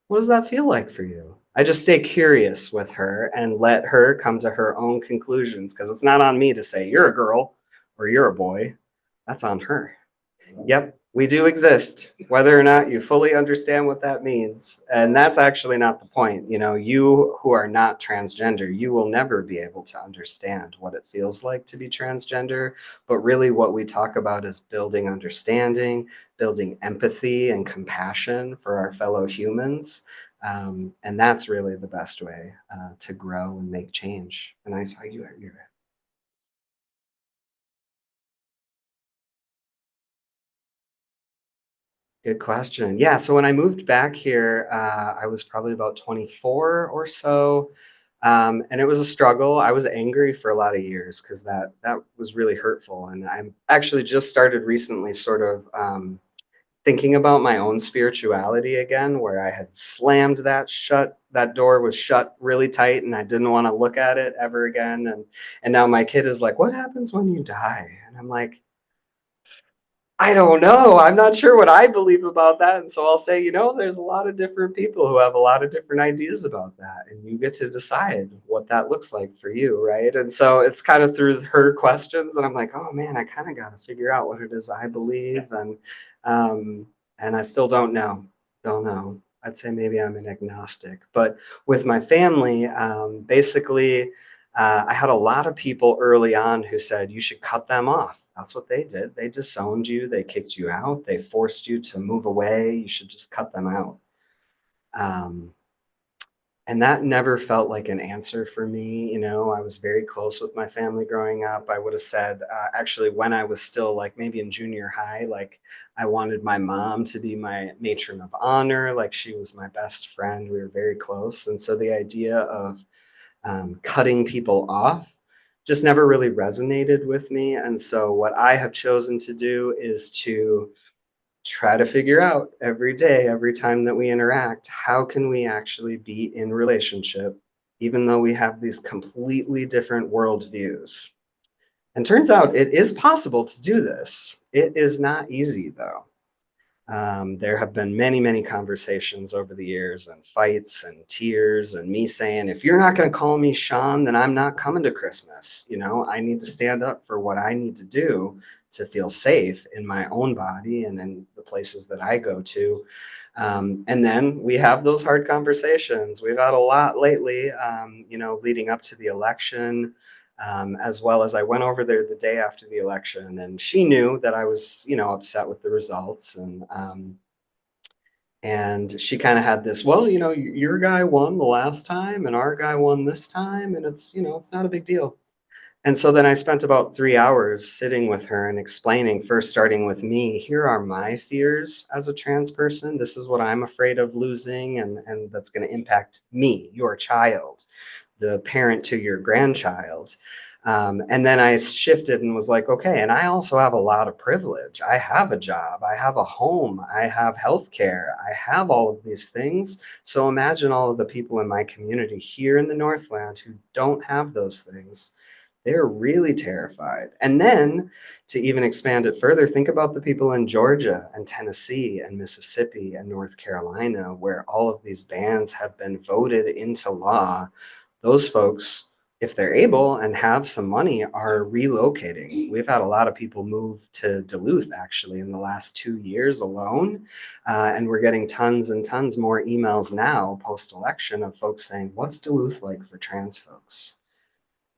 what does that feel like for you? I just stay curious with her and let her come to her own conclusions, because it's not on me to say you're a girl or you're a boy. That's on her. Yep, we do exist, whether or not you fully understand what that means. And that's actually not the point. You who are not transgender, you will never be able to understand what it feels like to be transgender. But really, what we talk about is building understanding, building empathy and compassion for our fellow humans. And that's really the best way to grow and make change. And I saw you're Good question. Yeah, so when I moved back here, I was probably about 24 or so, and it was a struggle. I was angry for a lot of years because that was really hurtful. And I'm actually just started recently, sort of thinking about my own spirituality again, where I had slammed that shut. That door was shut really tight, and I didn't want to look at it ever again. And now my kid is like, "What happens when you die?" And I'm like, I don't know. I'm not sure what I believe about that. And so I'll say, there's a lot of different people who have a lot of different ideas about that. And you get to decide what that looks like for you. Right. And so it's kind of through her questions that I'm like, oh man, I kind of got to figure out what it is I believe. Um, and I still don't know. Don't know. I'd say maybe I'm an agnostic. But with my family, basically, I had a lot of people early on who said you should cut them off. That's what they did. They disowned you, they kicked you out, they forced you to move away. You should just cut them out. Um, and that never felt like an answer for me. I was very close with my family growing up. I would have said, actually, when I was still like maybe in junior high, like I wanted my mom to be my matron of honor. Like she was my best friend. We were very close. And so the idea of cutting people off just never really resonated with me. And so, what I have chosen to do is to try to figure out every day, every time that we interact, how can we actually be in relationship, even though we have these completely different worldviews? And turns out it is possible to do this. It is not easy, though. There have been many, many conversations over the years and fights and tears and me saying, if you're not going to call me Sean, then I'm not coming to Christmas. I need to stand up for what I need to do to feel safe in my own body and in the places that I go to. And then we have those hard conversations. We've had a lot lately, leading up to the election, as well as I went over there the day after the election, and she knew that I was, upset with the results, and she kind of had this, well, your guy won the last time, and our guy won this time, and it's not a big deal. And so then I spent about 3 hours sitting with her and explaining, first starting with me, here are my fears as a trans person. This is what I'm afraid of losing, and that's going to impact me, your child, the parent to your grandchild. And then I shifted and was like, okay, and I also have a lot of privilege. I have a job, I have a home, I have healthcare, I have all of these things. So imagine all of the people in my community here in the Northland who don't have those things. They're really terrified. And then to even expand it further, think about the people in Georgia and Tennessee and Mississippi and North Carolina, where all of these bans have been voted into law. Those folks, if they're able and have some money, are relocating. We've had a lot of people move to Duluth actually in the last 2 years alone. And we're getting tons and tons more emails now post election of folks saying, what's Duluth like for trans folks?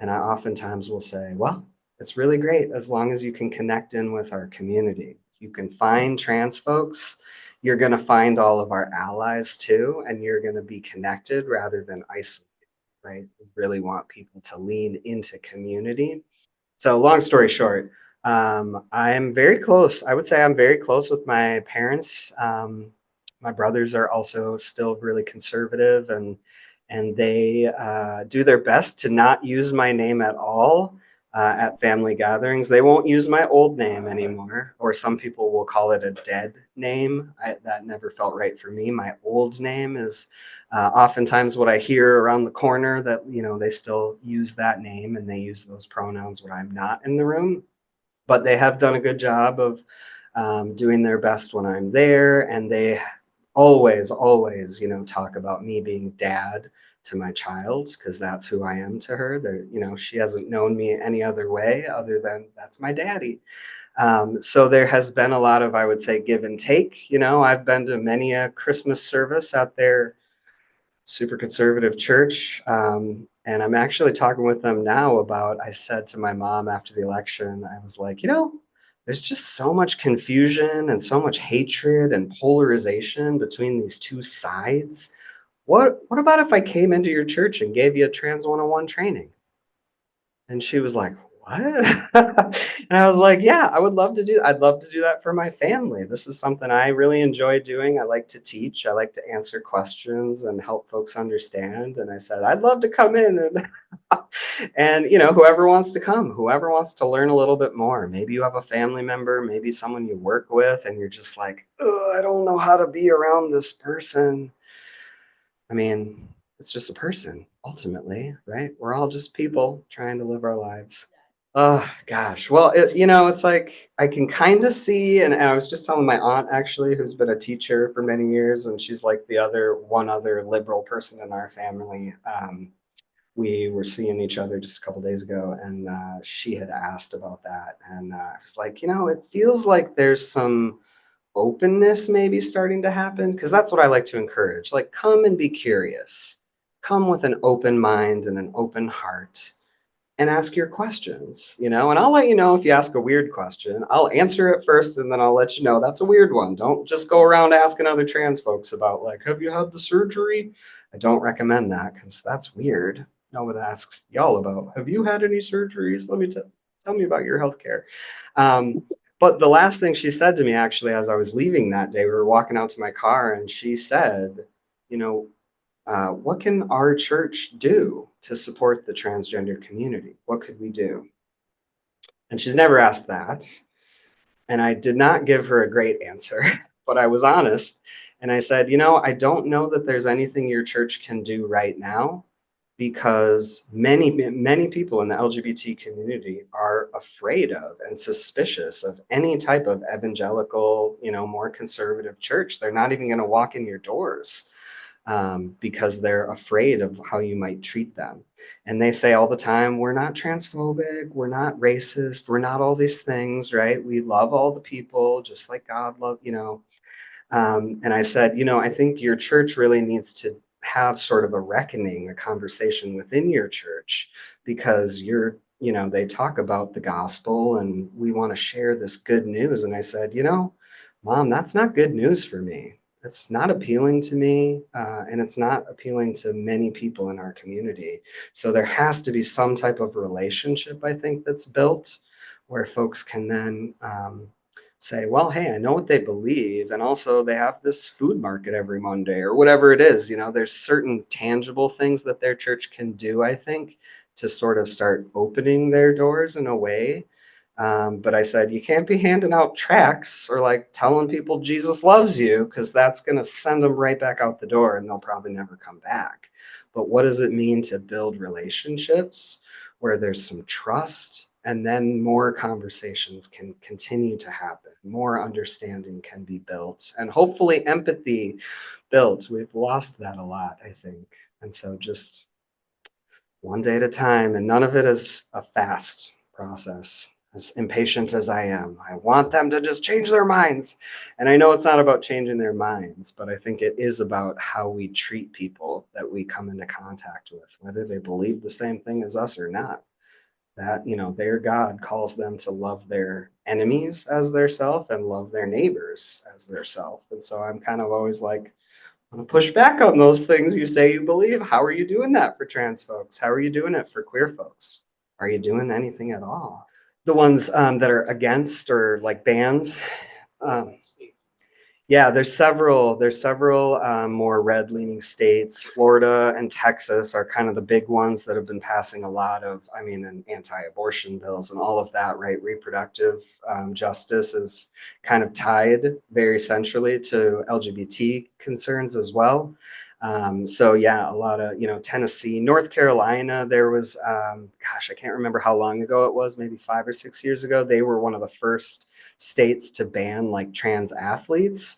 And I oftentimes will say, well, it's really great as long as you can connect in with our community. If you can find trans folks, you're going to find all of our allies too, and you're going to be connected rather than isolated, right? We really want people to lean into community. So, long story short, I am very close. I would say I'm very close with my parents. My brothers are also still really conservative, and they do their best to not use my name at all at family gatherings. They won't use my old name anymore, or some people will call it a dead name. That never felt right for me. My old name is oftentimes what I hear around the corner, that they still use that name and they use those pronouns when I'm not in the room. But they have done a good job of doing their best when I'm there, and they always talk about me being dad to my child, because that's who I am to her. She hasn't known me any other way other than that's my daddy. So there has been a lot of, I would say, give and take. I've been to many a Christmas service out there, super conservative church. And I'm actually talking with them now about, I said to my mom after the election, I was like, there's just so much confusion and so much hatred and polarization between these two sides. What about if I came into your church and gave you a Trans 101 training? And she was like, what? And I was like, yeah, I would love to do. I'd love to do that for my family. This is something I really enjoy doing. I like to teach. I like to answer questions and help folks understand. And I said, I'd love to come in and and whoever wants to come, whoever wants to learn a little bit more. Maybe you have a family member, maybe someone you work with, and you're just like, oh, I don't know how to be around this person. I mean, it's just a person ultimately, right? We're all just people trying to live our lives. Oh gosh. Well, it's like I can kind of see, and I was just telling my aunt actually, who's been a teacher for many years, and she's like the other liberal person in our family. We were seeing each other just a couple days ago, and she had asked about that, and I was like, it feels like there's some openness maybe starting to happen because that's what I like to encourage. Like, come and be curious, come with an open mind and an open heart and ask your questions, and I'll let you know if you ask a weird question. I'll answer it first and then I'll let you know that's a weird one. Don't just go around asking other trans folks about, like, have you had the surgery? I don't recommend that because that's weird. No one asks y'all about, have you had any surgeries? Tell me about your healthcare. Um, but the last thing she said to me, actually, as I was leaving that day, we were walking out to my car, and she said, you know, what can our church do to support the transgender community? What could we do? And she's never asked that. And I did not give her a great answer, but I was honest. And I said, I don't know that there's anything your church can do right now because many people in the LGBT community are afraid of and suspicious of any type of evangelical, more conservative church. They're not even going to walk in your doors because they're afraid of how you might treat them. And they say all the time, we're not transphobic, we're not racist, we're not all these things, right? We love all the people just like God loved. And I said, I think your church really needs to have sort of a reckoning, a conversation within your church, because they talk about the gospel and we want to share this good news. And I said, Mom, that's not good news for me. It's not appealing to me, and it's not appealing to many people in our community. So there has to be some type of relationship, I think, that's built where folks can then say, well, hey, I know what they believe. And also, they have this food market every Monday or whatever it is. There's certain tangible things that their church can do, I think, to sort of start opening their doors in a way. But I said, you can't be handing out tracts or like telling people Jesus loves you, because that's going to send them right back out the door and they'll probably never come back. But what does it mean to build relationships where there's some trust, and then more conversations can continue to happen, more understanding can be built, and hopefully empathy built? We've lost that a lot, I think. And so just one day at a time, and none of it is a fast process. As impatient as I am, I want them to just change their minds. And I know it's not about changing their minds, but I think it is about how we treat people that we come into contact with, whether they believe the same thing as us or not. That, their God calls them to love their enemies as their self and love their neighbors as their self. And so I'm kind of always like, push back on those things you say you believe. How are you doing that for trans folks? How are you doing it for queer folks? Are you doing anything at all? The ones that are against or like bans. Um, yeah, there's several more red-leaning states. Florida and Texas are kind of the big ones that have been passing a lot of, I mean, anti-abortion bills and all of that, right? Reproductive justice is kind of tied very centrally to LGBT concerns as well. So yeah, a lot of, Tennessee, North Carolina, there was, gosh, I can't remember how long ago it was, maybe 5 or 6 years ago. They were one of the first states to ban like trans athletes,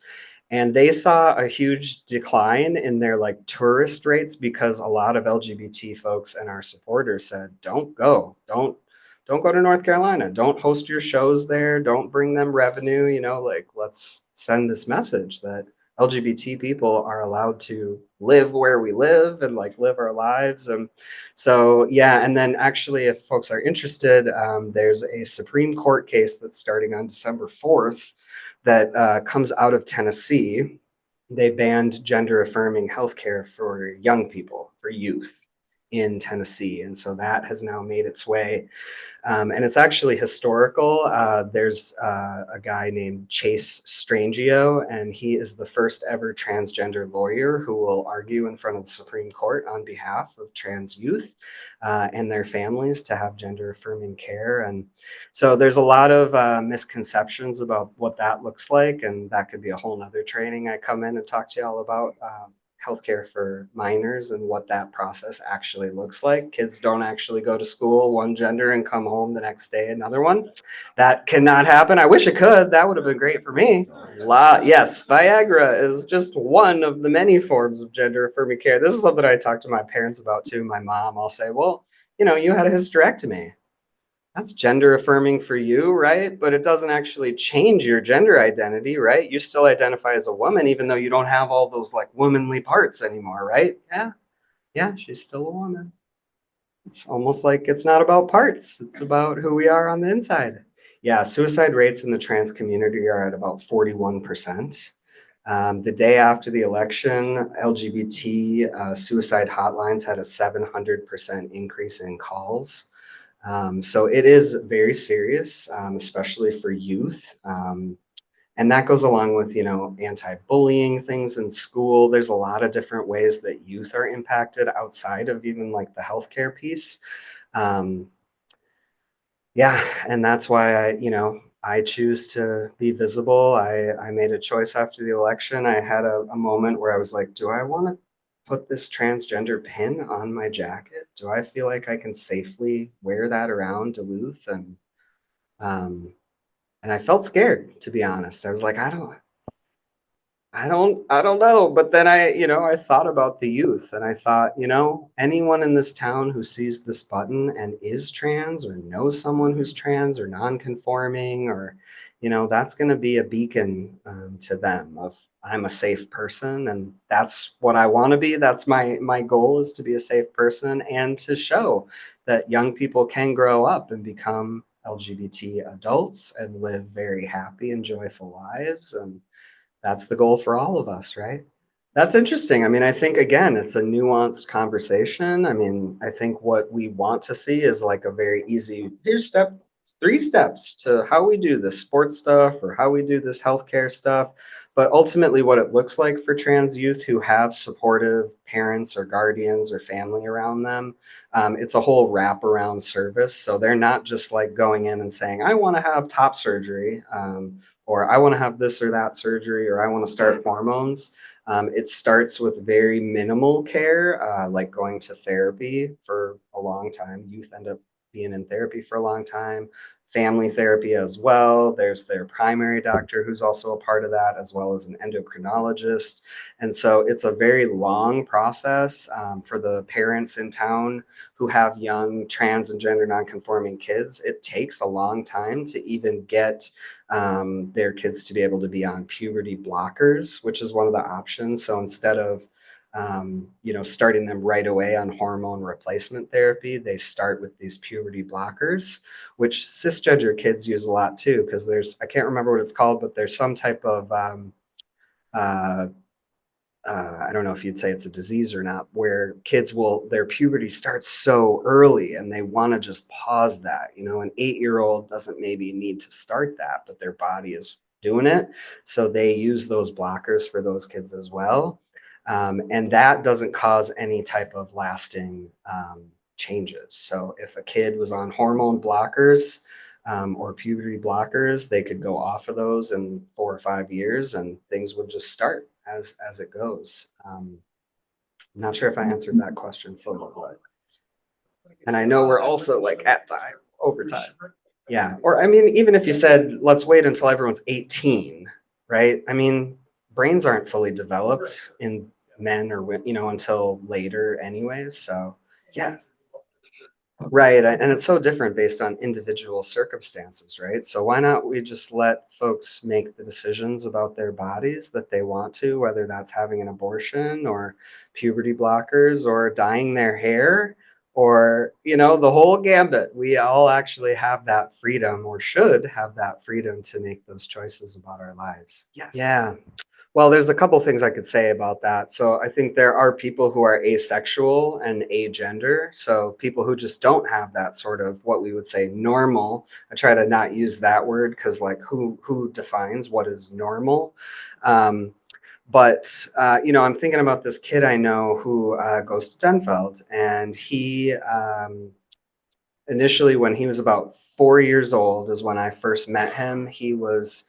and they saw a huge decline in their like tourist rates because a lot of LGBT folks and our supporters said, don't go to North Carolina, don't host your shows there, don't bring them revenue, like, let's send this message that LGBT people are allowed to live where we live and like live our lives. And so, yeah. And then actually, if folks are interested, there's a Supreme Court case that's starting on December 4th that comes out of Tennessee. They banned gender affirming healthcare for young people, for youth in Tennessee. And so that has now made its way, and it's actually historical. There's a guy named Chase Strangio, and he is the first ever transgender lawyer who will argue in front of the Supreme Court on behalf of trans youth and their families to have gender affirming care. And so there's a lot of misconceptions about what that looks like, and that could be a whole nother training I come in and talk to y'all about. healthcare for minors and what that process actually looks like. Kids don't actually go to school one gender and come home the next day another one. That cannot happen. I wish it could. That would have been great for me. Yes, Viagra is just one of the many forms of gender affirming care. This is something I talk to my parents about too. My mom, I'll say, well, you had a hysterectomy. That's gender affirming for you, right? But it doesn't actually change your gender identity, right? You still identify as a woman, even though you don't have all those like womanly parts anymore, right? Yeah, yeah, she's still a woman. It's almost like it's not about parts, it's about who we are on the inside. Yeah, suicide rates in the trans community are at about 41%. The day after the election, LGBT suicide hotlines had a 700% increase in calls. So it is very serious, especially for youth. And that goes along with, anti-bullying things in school. There's a lot of different ways that youth are impacted outside of even like the healthcare piece. Um, yeah, and that's why I choose to be visible. I made a choice after the election. I had a moment where I was like, do I want to put this transgender pin on my jacket? Do I feel like I can safely wear that around Duluth? Um, and I felt scared, to be honest. I was like, I don't know. But then I thought about the youth and I thought, anyone in this town who sees this button and is trans or knows someone who's trans or non-conforming or, that's going to be a beacon to them of I'm a safe person and that's what I want to be. That's my goal is to be a safe person and to show that young people can grow up and become LGBT adults and live very happy and joyful lives. And that's the goal for all of us, right? That's interesting. I mean, I think again, it's a nuanced conversation. I mean, I think what we want to see is like a very easy, here's 3 steps to how we do this sports stuff or how we do this healthcare stuff. But ultimately, what it looks like for trans youth who have supportive parents or guardians or family around them, it's a whole wraparound service. So they're not just like going in and saying, I want to have top surgery. Or I want to have this or that surgery, or I want to start hormones. It starts with very minimal care, like going to therapy for a long time. Youth end up being in therapy for a long time, family therapy as well. There's their primary doctor who's also a part of that, as well as an endocrinologist. And so it's a very long process for the parents in town who have young trans and gender nonconforming kids. It takes a long time to even get their kids to be able to be on puberty blockers, which is one of the options. So instead of starting them right away on hormone replacement therapy, they start with these puberty blockers, which cisgender kids use a lot too, because I can't remember what it's called, but there's some type of uh, I don't know if you'd say it's a disease or not, where their puberty starts so early and they want to just pause that. An 8-year-old doesn't maybe need to start that, but their body is doing it. So they use those blockers for those kids as well. And that doesn't cause any type of lasting changes. So if a kid was on hormone blockers, or puberty blockers, they could go off of those in 4 or 5 years, and things would just start as it goes. I'm not sure if I answered that question fully, but and I know we're also like at time over time. Yeah, or I mean, even if you said let's wait until everyone's 18, right? I mean, brains aren't fully developed in men or until later, anyways. So yeah, right, and it's so different based on individual circumstances, right? So why not we just let folks make the decisions about their bodies that they want to, whether that's having an abortion or puberty blockers or dyeing their hair or, the whole gambit. We all actually have that freedom or should have that freedom to make those choices about our lives. Yes. Yeah. Well, there's a couple things I could say about that. So I think there are people who are asexual and agender. So people who just don't have that sort of what we would say normal. I try to not use that word because like who defines what is normal? Um, but I'm thinking about this kid I know who goes to Denfeld, and he initially when he was about 4 years old is when I first met him. He was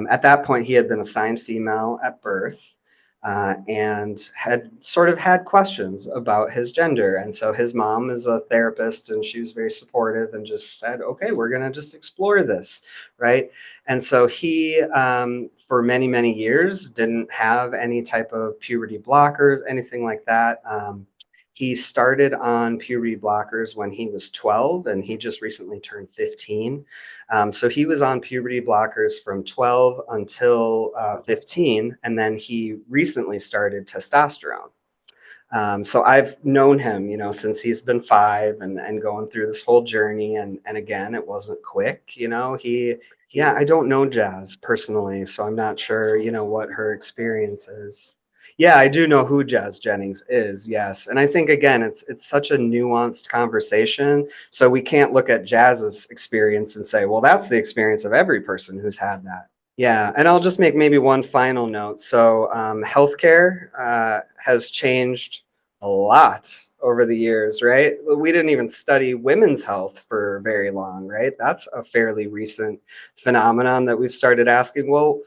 at that point he had been assigned female at birth. and had sort of had questions about his gender. And so his mom is a therapist and she was very supportive and just said, okay, we're going to just explore this. Right. And so he, for many, many years, didn't have any type of puberty blockers, anything like that. He started on puberty blockers when he was 12 and he just recently turned 15. So he was on puberty blockers from 12 until 15. And then he recently started testosterone. So I've known him, since he's been 5 and going through this whole journey. And again, it wasn't quick, yeah, I don't know Jazz personally, so I'm not sure, what her experience is. Yeah, I do know who Jazz Jennings is, yes. And I think again, it's such a nuanced conversation. So we can't look at Jazz's experience and say, well, that's the experience of every person who's had that. Yeah, and I'll just make maybe one final note. So, healthcare has changed a lot over the years, right? We didn't even study women's health for very long, right? That's a fairly recent phenomenon that we've started asking, well,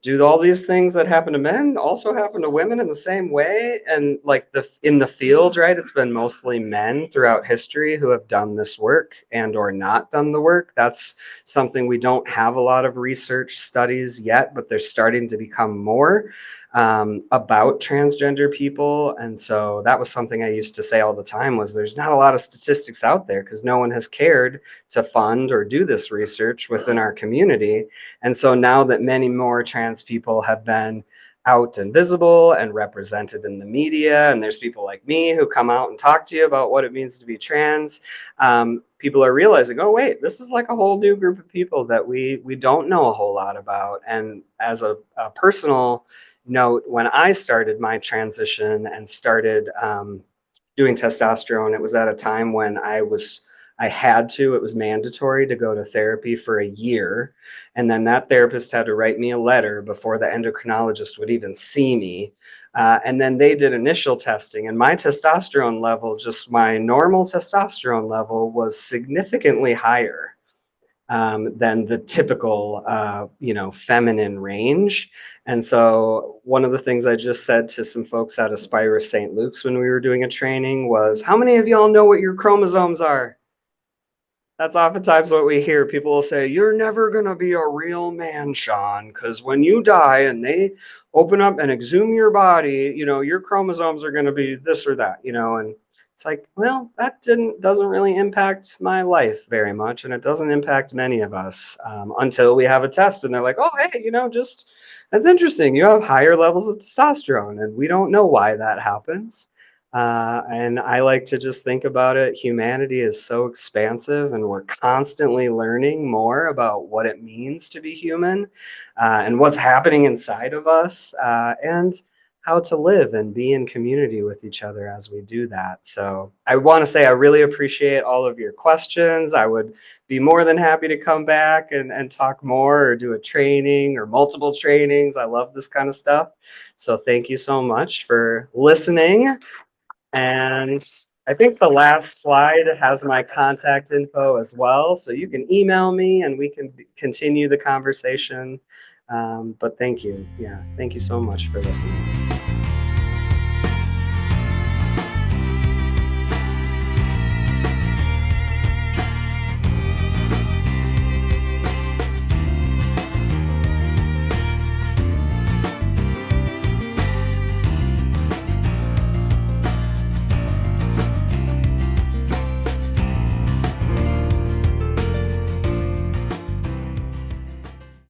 do all these things that happen to men also happen to women in the same way? And like in the field, right, it's been mostly men throughout history who have done this work and or not done the work. That's something we don't have a lot of research studies yet, but they're starting to become more about transgender people. And so that was something I used to say all the time was there's not a lot of statistics out there because no one has cared to fund or do this research within our community. And so now that many more trans people have been out and visible and represented in the media, and there's people like me who come out and talk to you about what it means to be trans, people are realizing, oh wait, this is like a whole new group of people that we don't know a whole lot about. And as a personal note, when I started my transition and started doing testosterone, it was at a time when I had to, it was mandatory to go to therapy for a year. And then that therapist had to write me a letter before the endocrinologist would even see me. And then they did initial testing, and my testosterone level, just my normal testosterone level, was significantly higher than the typical, feminine range. And so one of the things I just said to some folks at Aspira St. Luke's when we were doing a training was, how many of y'all know what your chromosomes are? That's oftentimes what we hear. People will say, you're never going to be a real man, Sean, because when you die and they open up and exhume your body, your chromosomes are going to be this or that, and it's like, well, that doesn't really impact my life very much. And it doesn't impact many of us until we have a test and they're like, oh, hey, just that's interesting. You have higher levels of testosterone and we don't know why that happens. And I like to just think about it. Humanity is so expansive, and we're constantly learning more about what it means to be human and what's happening inside of us and how to live and be in community with each other as we do that. So I want to say I really appreciate all of your questions. I would be more than happy to come back and talk more or do a training or multiple trainings. I love this kind of stuff. So thank you so much for listening. And I think the last slide has my contact info as well. So you can email me and we can continue the conversation. But thank you. Yeah, thank you so much for listening.